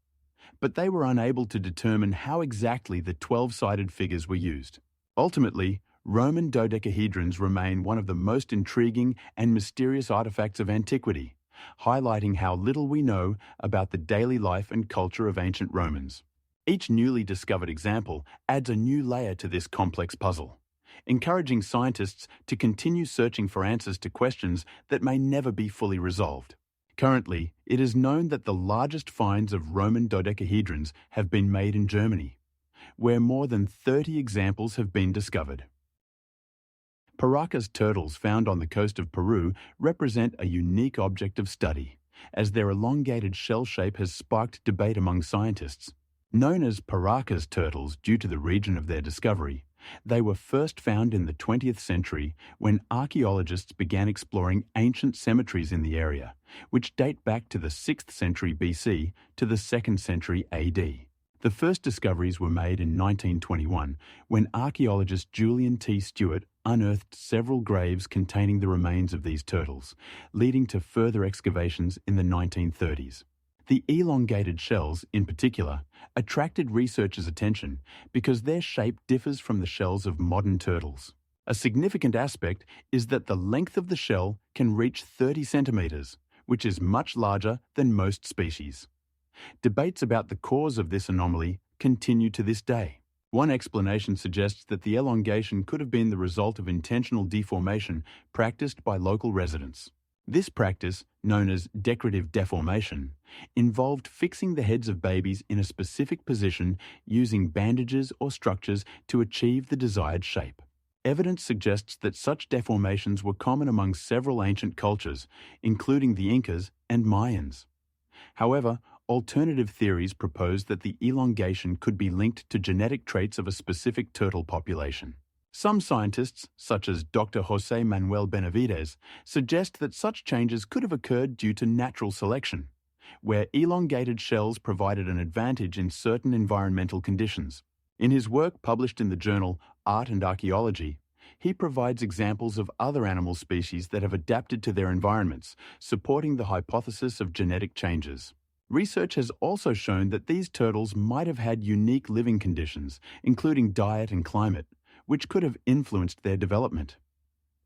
but they were unable to determine how exactly the 12-sided figures were used. Ultimately, Roman dodecahedrons remain one of the most intriguing and mysterious artifacts of antiquity, highlighting how little we know about the daily life and culture of ancient Romans. Each newly discovered example adds a new layer to this complex puzzle, encouraging scientists to continue searching for answers to questions that may never be fully resolved. Currently, it is known that the largest finds of Roman dodecahedrons have been made in Germany, where more than 30 examples have been discovered. Paracas turtles found on the coast of Peru represent a unique object of study, as their elongated shell shape has sparked debate among scientists. Known as Paracas turtles due to the region of their discovery, they were first found in the 20th century when archaeologists began exploring ancient cemeteries in the area, which date back to the 6th century BC to the 2nd century AD. The first discoveries were made in 1921 when archaeologist Julian T. Stewart unearthed several graves containing the remains of these turtles, leading to further excavations in the 1930s. The elongated shells, in particular, attracted researchers' attention because their shape differs from the shells of modern turtles. A significant aspect is that the length of the shell can reach 30 centimeters, which is much larger than most species. Debates about the cause of this anomaly continue to this day. One explanation suggests that the elongation could have been the result of intentional deformation practiced by local residents. This practice, known as decorative deformation, involved fixing the heads of babies in a specific position using bandages or structures to achieve the desired shape. Evidence suggests that such deformations were common among several ancient cultures, including the Incas and Mayans. However, alternative theories propose that the elongation could be linked to genetic traits of a specific turtle population. Some scientists, such as Dr. José Manuel Benavides, suggest that such changes could have occurred due to natural selection, where elongated shells provided an advantage in certain environmental conditions. In his work published in the journal Art and Archaeology, he provides examples of other animal species that have adapted to their environments, supporting the hypothesis of genetic changes. Research has also shown that these turtles might have had unique living conditions, including diet and climate, which could have influenced their development.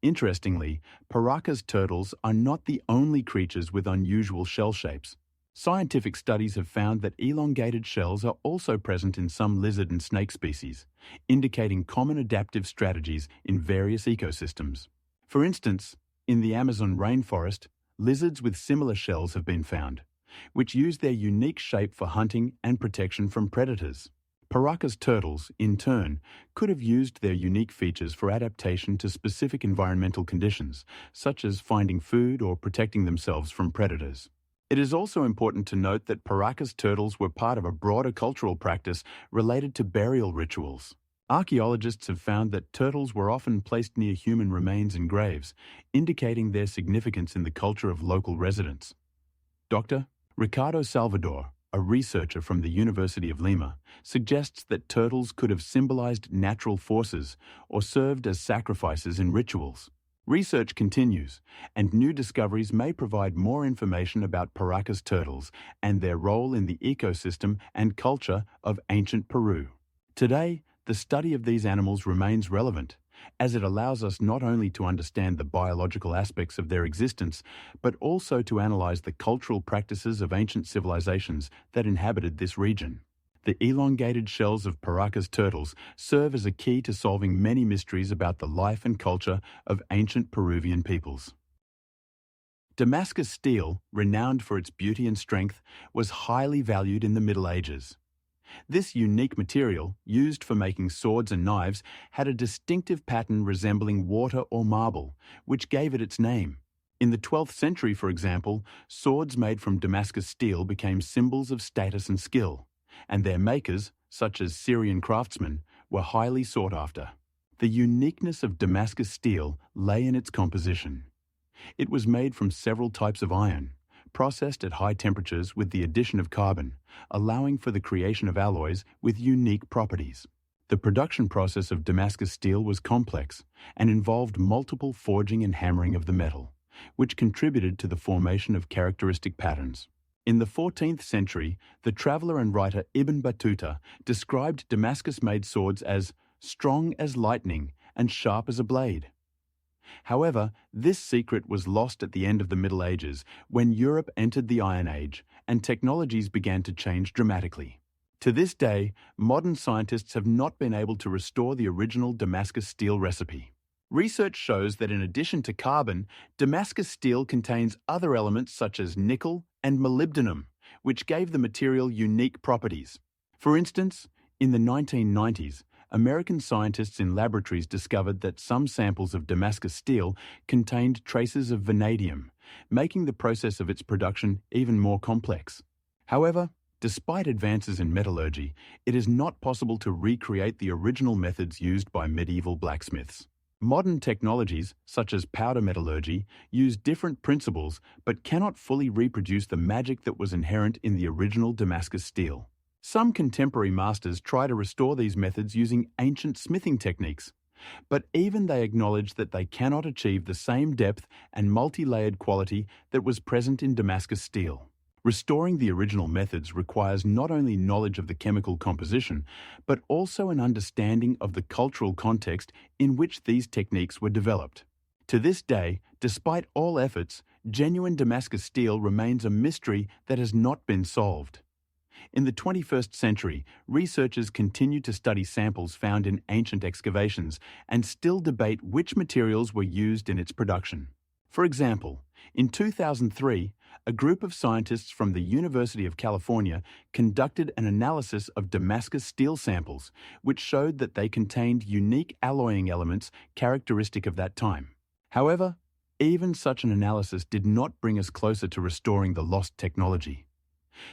Interestingly, Paracas turtles are not the only creatures with unusual shell shapes. Scientific studies have found that elongated shells are also present in some lizard and snake species, indicating common adaptive strategies in various ecosystems. For instance, in the Amazon rainforest, lizards with similar shells have been found, which use their unique shape for hunting and protection from predators. Paracas turtles, in turn, could have used their unique features for adaptation to specific environmental conditions, such as finding food or protecting themselves from predators. It is also important to note that Paracas turtles were part of a broader cultural practice related to burial rituals. Archaeologists have found that turtles were often placed near human remains in graves, indicating their significance in the culture of local residents. Dr. Ricardo Salvador, a researcher from the University of Lima, suggests that turtles could have symbolized natural forces or served as sacrifices in rituals. Research continues, and new discoveries may provide more information about Paracas turtles and their role in the ecosystem and culture of ancient Peru. Today, the study of these animals remains relevant, as it allows us not only to understand the biological aspects of their existence, but also to analyze the cultural practices of ancient civilizations that inhabited this region. The elongated shells of Paracas turtles serve as a key to solving many mysteries about the life and culture of ancient Peruvian peoples. Damascus steel, renowned for its beauty and strength, was highly valued in the Middle Ages. This unique material, used for making swords and knives, had a distinctive pattern resembling water or marble, which gave it its name. In the 12th century, for example, swords made from Damascus steel became symbols of status and skill, and their makers, such as Syrian craftsmen, were highly sought after. The uniqueness of Damascus steel lay in its composition. It was made from several types of iron, processed at high temperatures with the addition of carbon, allowing for the creation of alloys with unique properties. The production process of Damascus steel was complex and involved multiple forging and hammering of the metal, which contributed to the formation of characteristic patterns. In the 14th century, the traveller and writer Ibn Battuta described Damascus-made swords as strong as lightning and sharp as a blade. However, this secret was lost at the end of the Middle Ages when Europe entered the Iron Age and technologies began to change dramatically. To this day, modern scientists have not been able to restore the original Damascus steel recipe. Research shows that in addition to carbon, Damascus steel contains other elements such as nickel and molybdenum, which gave the material unique properties. For instance, in the 1990s, American scientists in laboratories discovered that some samples of Damascus steel contained traces of vanadium, making the process of its production even more complex. However, despite advances in metallurgy, it is not possible to recreate the original methods used by medieval blacksmiths. Modern technologies, such as powder metallurgy, use different principles but cannot fully reproduce the magic that was inherent in the original Damascus steel. Some contemporary masters try to restore these methods using ancient smithing techniques, but even they acknowledge that they cannot achieve the same depth and multi-layered quality that was present in Damascus steel. Restoring the original methods requires not only knowledge of the chemical composition, but also an understanding of the cultural context in which these techniques were developed. To this day, despite all efforts, genuine Damascus steel remains a mystery that has not been solved. In the 21st century, researchers continue to study samples found in ancient excavations and still debate which materials were used in its production. For example, in 2003, a group of scientists from the University of California conducted an analysis of Damascus steel samples, which showed that they contained unique alloying elements characteristic of that time. However, even such an analysis did not bring us closer to restoring the lost technology.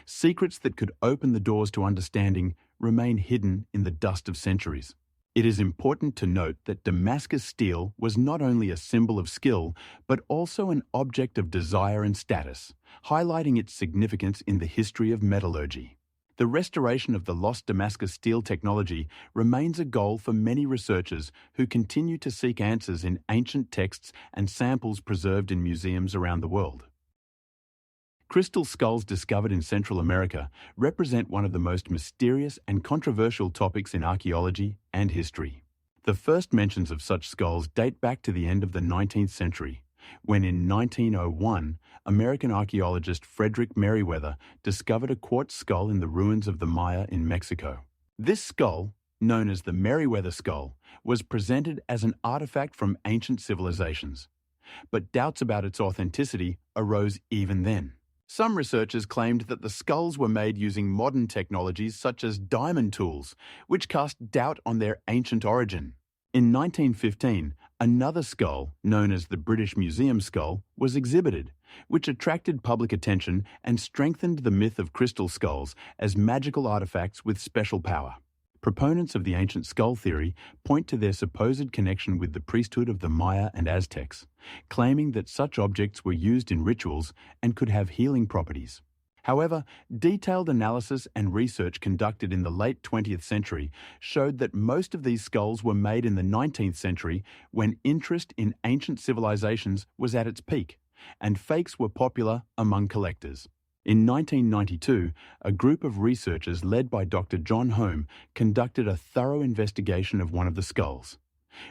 Secrets that could open the doors to understanding remain hidden in the dust of centuries. It is important to note that Damascus steel was not only a symbol of skill, but also an object of desire and status, highlighting its significance in the history of metallurgy. The restoration of the lost Damascus steel technology remains a goal for many researchers who continue to seek answers in ancient texts and samples preserved in museums around the world. Crystal skulls discovered in Central America represent one of the most mysterious and controversial topics in archaeology and history. The first mentions of such skulls date back to the end of the 19th century, when in 1901, American archaeologist Frederick Merriweather discovered a quartz skull in the ruins of the Maya in Mexico. This skull, known as the Merriweather skull, was presented as an artifact from ancient civilizations, but doubts about its authenticity arose even then. Some researchers claimed that the skulls were made using modern technologies such as diamond tools, which cast doubt on their ancient origin. In 1915, another skull, known as the British Museum skull, was exhibited, which attracted public attention and strengthened the myth of crystal skulls as magical artifacts with special power. Proponents of the ancient skull theory point to their supposed connection with the priesthood of the Maya and Aztecs, claiming that such objects were used in rituals and could have healing properties. However, detailed analysis and research conducted in the late 20th century showed that most of these skulls were made in the 19th century when interest in ancient civilizations was at its peak, and fakes were popular among collectors. In 1992, a group of researchers led by Dr. John Home conducted a thorough investigation of one of the skulls,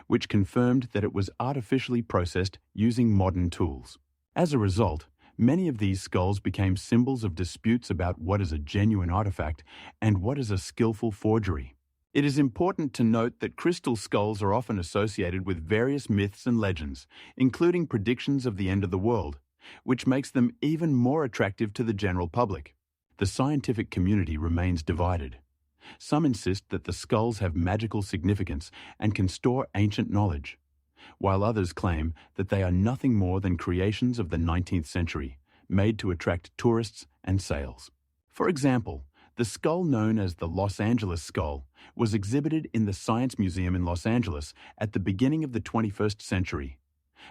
which confirmed that it was artificially processed using modern tools. As a result, Many of these skulls became symbols of disputes about what is a genuine artifact and what is a skillful forgery. It is important to note that crystal skulls are often associated with various myths and legends, including predictions of the end of the world, which makes them even more attractive to the general public. The scientific community remains divided. Some insist that the skulls have magical significance and can store ancient knowledge, while others claim that they are nothing more than creations of the 19th century, made to attract tourists and sales. For example, the skull known as the Los Angeles skull was exhibited in the Science Museum in Los Angeles at the beginning of the 21st century.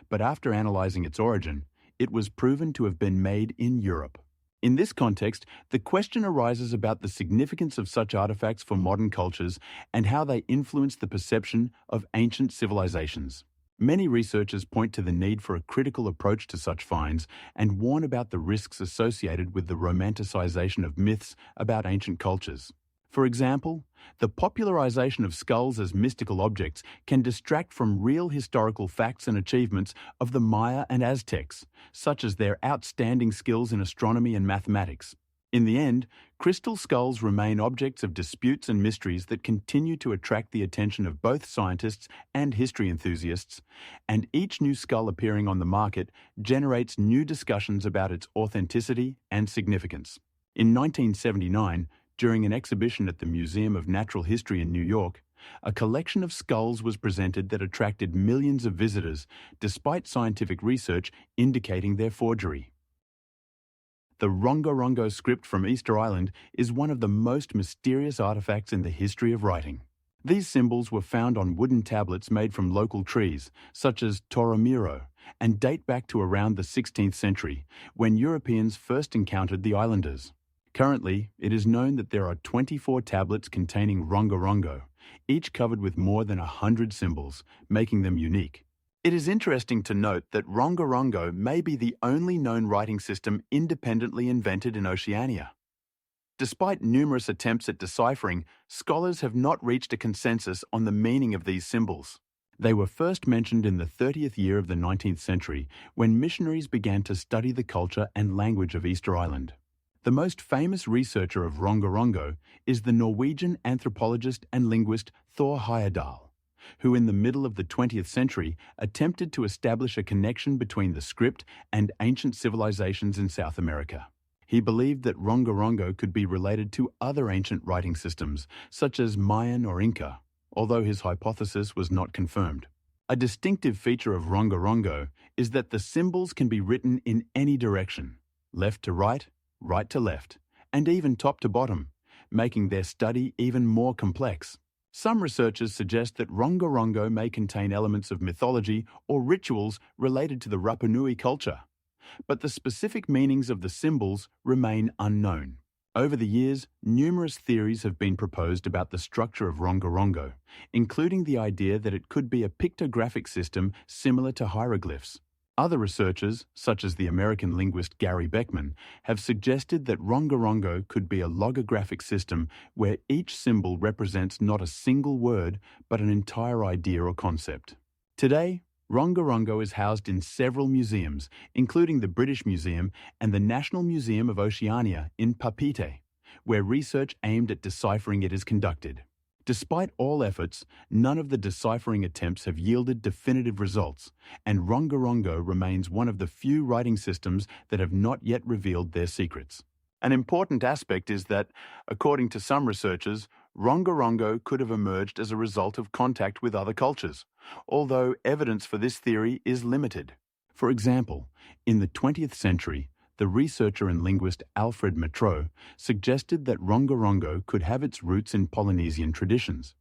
But after analyzing its origin, it was proven to have been made in Europe. In this context, the question arises about the significance of such artifacts for modern cultures and how they influence the perception of ancient civilizations. Many researchers point to the need for a critical approach to such finds and warn about the risks associated with the romanticization of myths about ancient cultures. For example, the popularization of skulls as mystical objects can distract from real historical facts and achievements of the Maya and Aztecs, such as their outstanding skills in astronomy and mathematics. In the end, crystal skulls remain objects of disputes and mysteries that continue to attract the attention of both scientists and history enthusiasts, and each new skull appearing on the market generates new discussions about its authenticity and significance. In 1979, during an exhibition at the Museum of Natural History in New York, a collection of skulls was presented that attracted millions of visitors, despite scientific research indicating their forgery. The Rongorongo script from Easter Island is one of the most mysterious artifacts in the history of writing. These symbols were found on wooden tablets made from local trees, such as Toromiro, and date back to around the 16th century, when Europeans first encountered the islanders. Currently, it is known that there are 24 tablets containing Rongorongo, each covered with more than 100 symbols, making them unique. It is interesting to note that Rongorongo may be the only known writing system independently invented in Oceania. Despite numerous attempts at deciphering, scholars have not reached a consensus on the meaning of these symbols. They were first mentioned in the 30th year of the 19th century, when missionaries began to study the culture and language of Easter Island. The most famous researcher of Rongorongo is the Norwegian anthropologist and linguist Thor Heyerdahl, who in the middle of the 20th century attempted to establish a connection between the script and ancient civilizations in South America. He believed that Rongorongo could be related to other ancient writing systems, such as Mayan or Inca, although his hypothesis was not confirmed. A distinctive feature of Rongorongo is that the symbols can be written in any direction, left to right, right to left, and even top to bottom, making their study even more complex. Some researchers suggest that Rongorongo may contain elements of mythology or rituals related to the Rapa Nui culture, but the specific meanings of the symbols remain unknown. Over the years, numerous theories have been proposed about the structure of Rongorongo, including the idea that it could be a pictographic system similar to hieroglyphs. Other researchers, such as the American linguist Gary Beckman, have suggested that Rongorongo could be a logographic system where each symbol represents not a single word, but an entire idea or concept. Today, Rongorongo is housed in several museums, including the British Museum and the National Museum of Oceania in Papeete, where research aimed at deciphering it is conducted. Despite all efforts, none of the deciphering attempts have yielded definitive results, and Rongorongo remains one of the few writing systems that have not yet revealed their secrets. An important aspect is that, according to some researchers, Rongorongo could have emerged as a result of contact with other cultures, although evidence for this theory is limited. For example, in the 20th century, the researcher and linguist Alfred Métraux suggested that Rongorongo could have its roots in Polynesian traditions,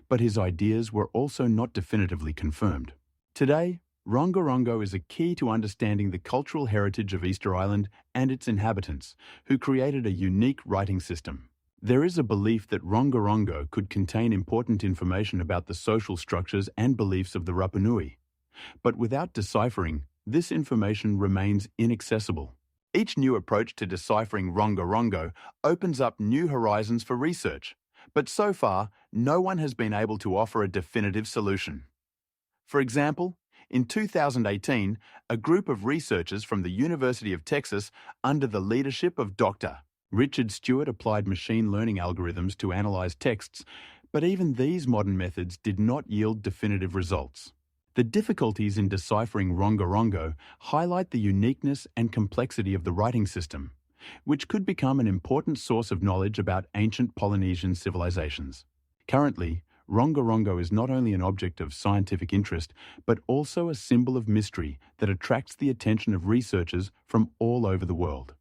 but his ideas were also not definitively confirmed. Today, Rongorongo is a key to understanding the cultural heritage of Easter Island and its inhabitants, who created a unique writing system. There is a belief that Rongorongo could contain important information about the social structures and beliefs of the Rapa Nui, but without deciphering, this information remains inaccessible. Each new approach to deciphering Rongorongo opens up new horizons for research, but so far, no one has been able to offer a definitive solution. For example, In 2018, a group of researchers from the University of Texas, under the leadership of Dr. Richard Stewart, applied machine learning algorithms to analyze texts, but even these modern methods did not yield definitive results. The difficulties in deciphering Rongorongo highlight the uniqueness and complexity of the writing system, which could become an important source of knowledge about ancient Polynesian civilizations. Currently, Rongorongo is not only an object of scientific interest, but also a symbol of mystery that attracts the attention of researchers from all over the world.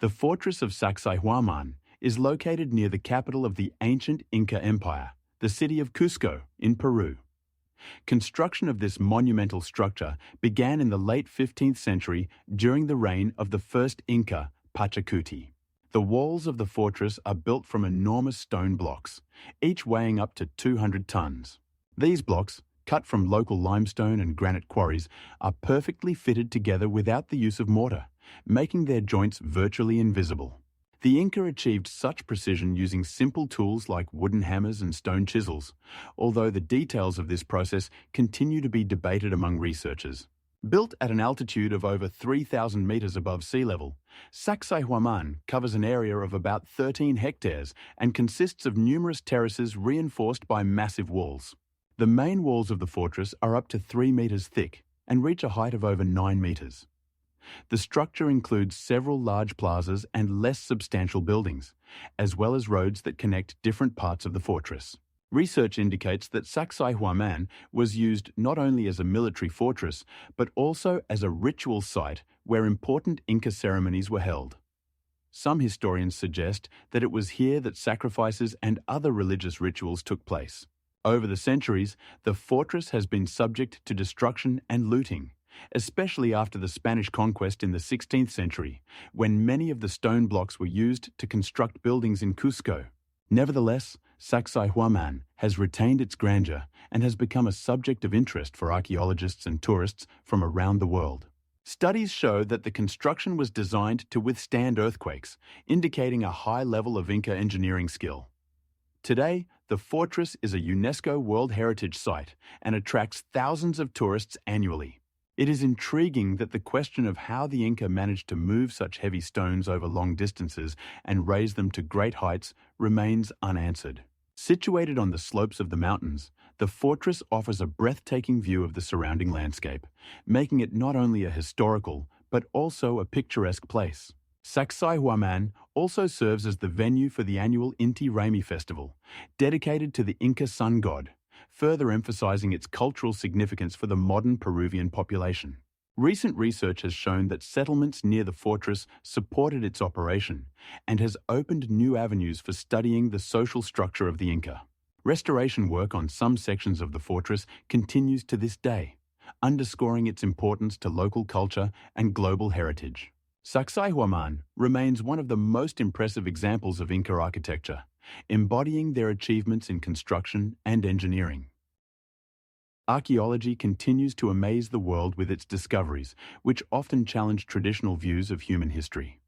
The fortress of Sacsayhuaman is located near the capital of the ancient Inca Empire, the city of Cusco in Peru. Construction of this monumental structure began in the late 15th century during the reign of the first Inca, Pachacuti. The walls of the fortress are built from enormous stone blocks, each weighing up to 200 tons. These blocks, cut from local limestone and granite quarries, are perfectly fitted together without the use of mortar, making their joints virtually invisible. The Inca achieved such precision using simple tools like wooden hammers and stone chisels, although the details of this process continue to be debated among researchers. Built at an altitude of over 3,000 meters above sea level, Sacsayhuaman covers an area of about 13 hectares and consists of numerous terraces reinforced by massive walls. The main walls of the fortress are up to 3 meters thick and reach a height of over 9 meters. The structure includes several large plazas and less substantial buildings, as well as roads that connect different parts of the fortress. Research indicates that Sacsayhuaman was used not only as a military fortress, but also as a ritual site where important Inca ceremonies were held. Some historians suggest that it was here that sacrifices and other religious rituals took place. Over the centuries, the fortress has been subject to destruction and looting, especially after the Spanish conquest in the 16th century, when many of the stone blocks were used to construct buildings in Cusco. Nevertheless, Sacsayhuaman has retained its grandeur and has become a subject of interest for archaeologists and tourists from around the world. Studies show that the construction was designed to withstand earthquakes, indicating a high level of Inca engineering skill. Today, the fortress is a UNESCO World Heritage Site and attracts thousands of tourists annually. It is intriguing that the question of how the Inca managed to move such heavy stones over long distances and raise them to great heights remains unanswered. Situated on the slopes of the mountains, the fortress offers a breathtaking view of the surrounding landscape, making it not only a historical, but also a picturesque place. Sacsayhuaman also serves as the venue for the annual Inti Raymi Festival, dedicated to the Inca sun god, further emphasizing its cultural significance for the modern Peruvian population. Recent research has shown that settlements near the fortress supported its operation and has opened new avenues for studying the social structure of the Inca. Restoration work on some sections of the fortress continues to this day, underscoring its importance to local culture and global heritage. Sacsayhuaman remains one of the most impressive examples of Inca architecture, embodying their achievements in construction and engineering. Archaeology continues to amaze the world with its discoveries, which often challenge traditional views of human history.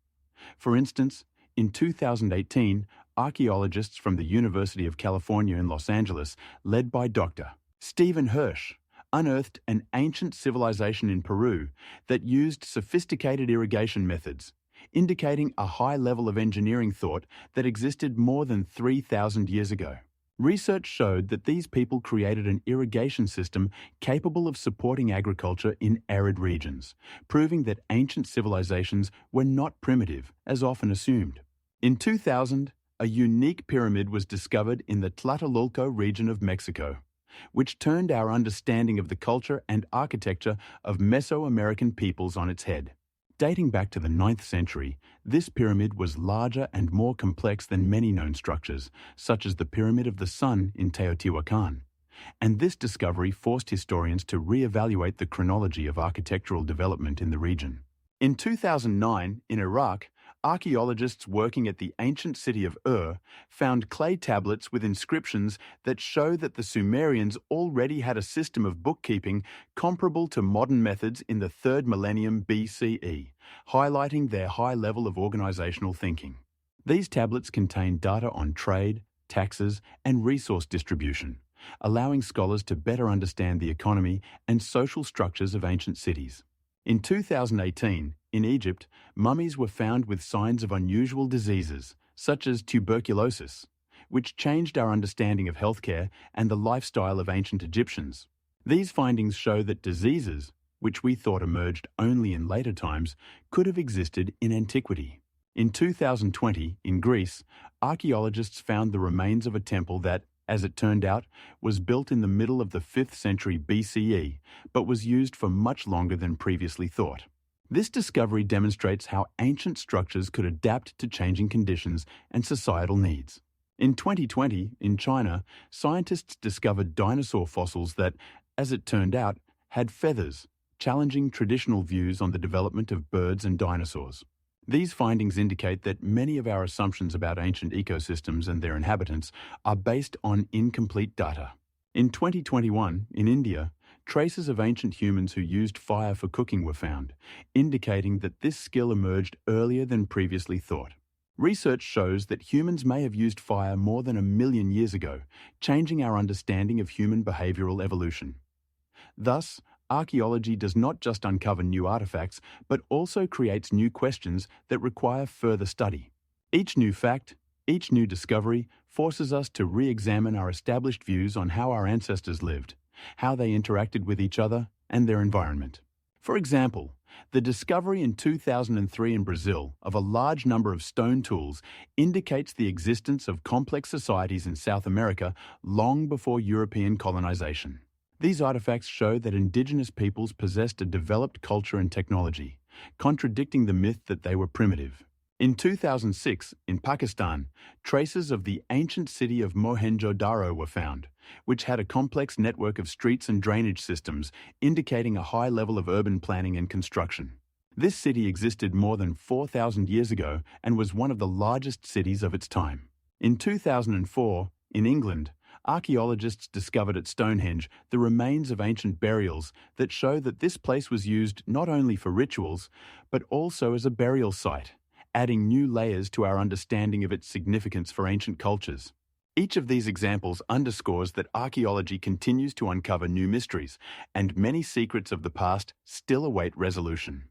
For instance, in 2018, archaeologists from the University of California in Los Angeles, led by Dr. Stephen Hirsch, unearthed an ancient civilization in Peru that used sophisticated irrigation methods, indicating a high level of engineering thought that existed more than 3,000 years ago. Research showed that these people created an irrigation system capable of supporting agriculture in arid regions, proving that ancient civilizations were not primitive, as often assumed. In 2000, a unique pyramid was discovered in the Tlatelolco region of Mexico, which turned our understanding of the culture and architecture of Mesoamerican peoples on its head. Dating back to the 9th century, this pyramid was larger and more complex than many known structures, such as the Pyramid of the Sun in Teotihuacan. And this discovery forced historians to re-evaluate the chronology of architectural development in the region. In 2009, in Iraq, archaeologists working at the ancient city of Ur found clay tablets with inscriptions that show that the Sumerians already had a system of bookkeeping comparable to modern methods in the 3rd millennium BCE, highlighting their high level of organizational thinking. These tablets contain data on trade, taxes, and resource distribution, allowing scholars to better understand the economy and social structures of ancient cities. In 2018, in Egypt, mummies were found with signs of unusual diseases, such as tuberculosis, which changed our understanding of healthcare and the lifestyle of ancient Egyptians. These findings show that diseases, which we thought emerged only in later times, could have existed in antiquity. In 2020, in Greece, archaeologists found the remains of a temple that, as it turned out, was built in the middle of the 5th century BCE, but was used for much longer than previously thought. This discovery demonstrates how ancient structures could adapt to changing conditions and societal needs. In 2020, in China, scientists discovered dinosaur fossils that, as it turned out, had feathers, challenging traditional views on the development of birds and dinosaurs. These findings indicate that many of our assumptions about ancient ecosystems and their inhabitants are based on incomplete data. In 2021, in India, traces of ancient humans who used fire for cooking were found, indicating that this skill emerged earlier than previously thought. Research shows that humans may have used fire more than 1 million years ago, changing our understanding of human behavioral evolution. Thus, archaeology does not just uncover new artifacts, but also creates new questions that require further study. Each new fact, each new discovery forces us to re-examine our established views on how our ancestors lived, how they interacted with each other and their environment. For example, the discovery in 2003 in Brazil of a large number of stone tools indicates the existence of complex societies in South America long before European colonization. These artifacts show that indigenous peoples possessed a developed culture and technology, contradicting the myth that they were primitive. In 2006, in Pakistan, traces of the ancient city of Mohenjo-Daro were found, which had a complex network of streets and drainage systems, indicating a high level of urban planning and construction. This city existed more than 4,000 years ago and was one of the largest cities of its time. In 2004, in England, archaeologists discovered at Stonehenge the remains of ancient burials that show that this place was used not only for rituals, but also as a burial site, adding new layers to our understanding of its significance for ancient cultures. Each of these examples underscores that archaeology continues to uncover new mysteries, and many secrets of the past still await resolution.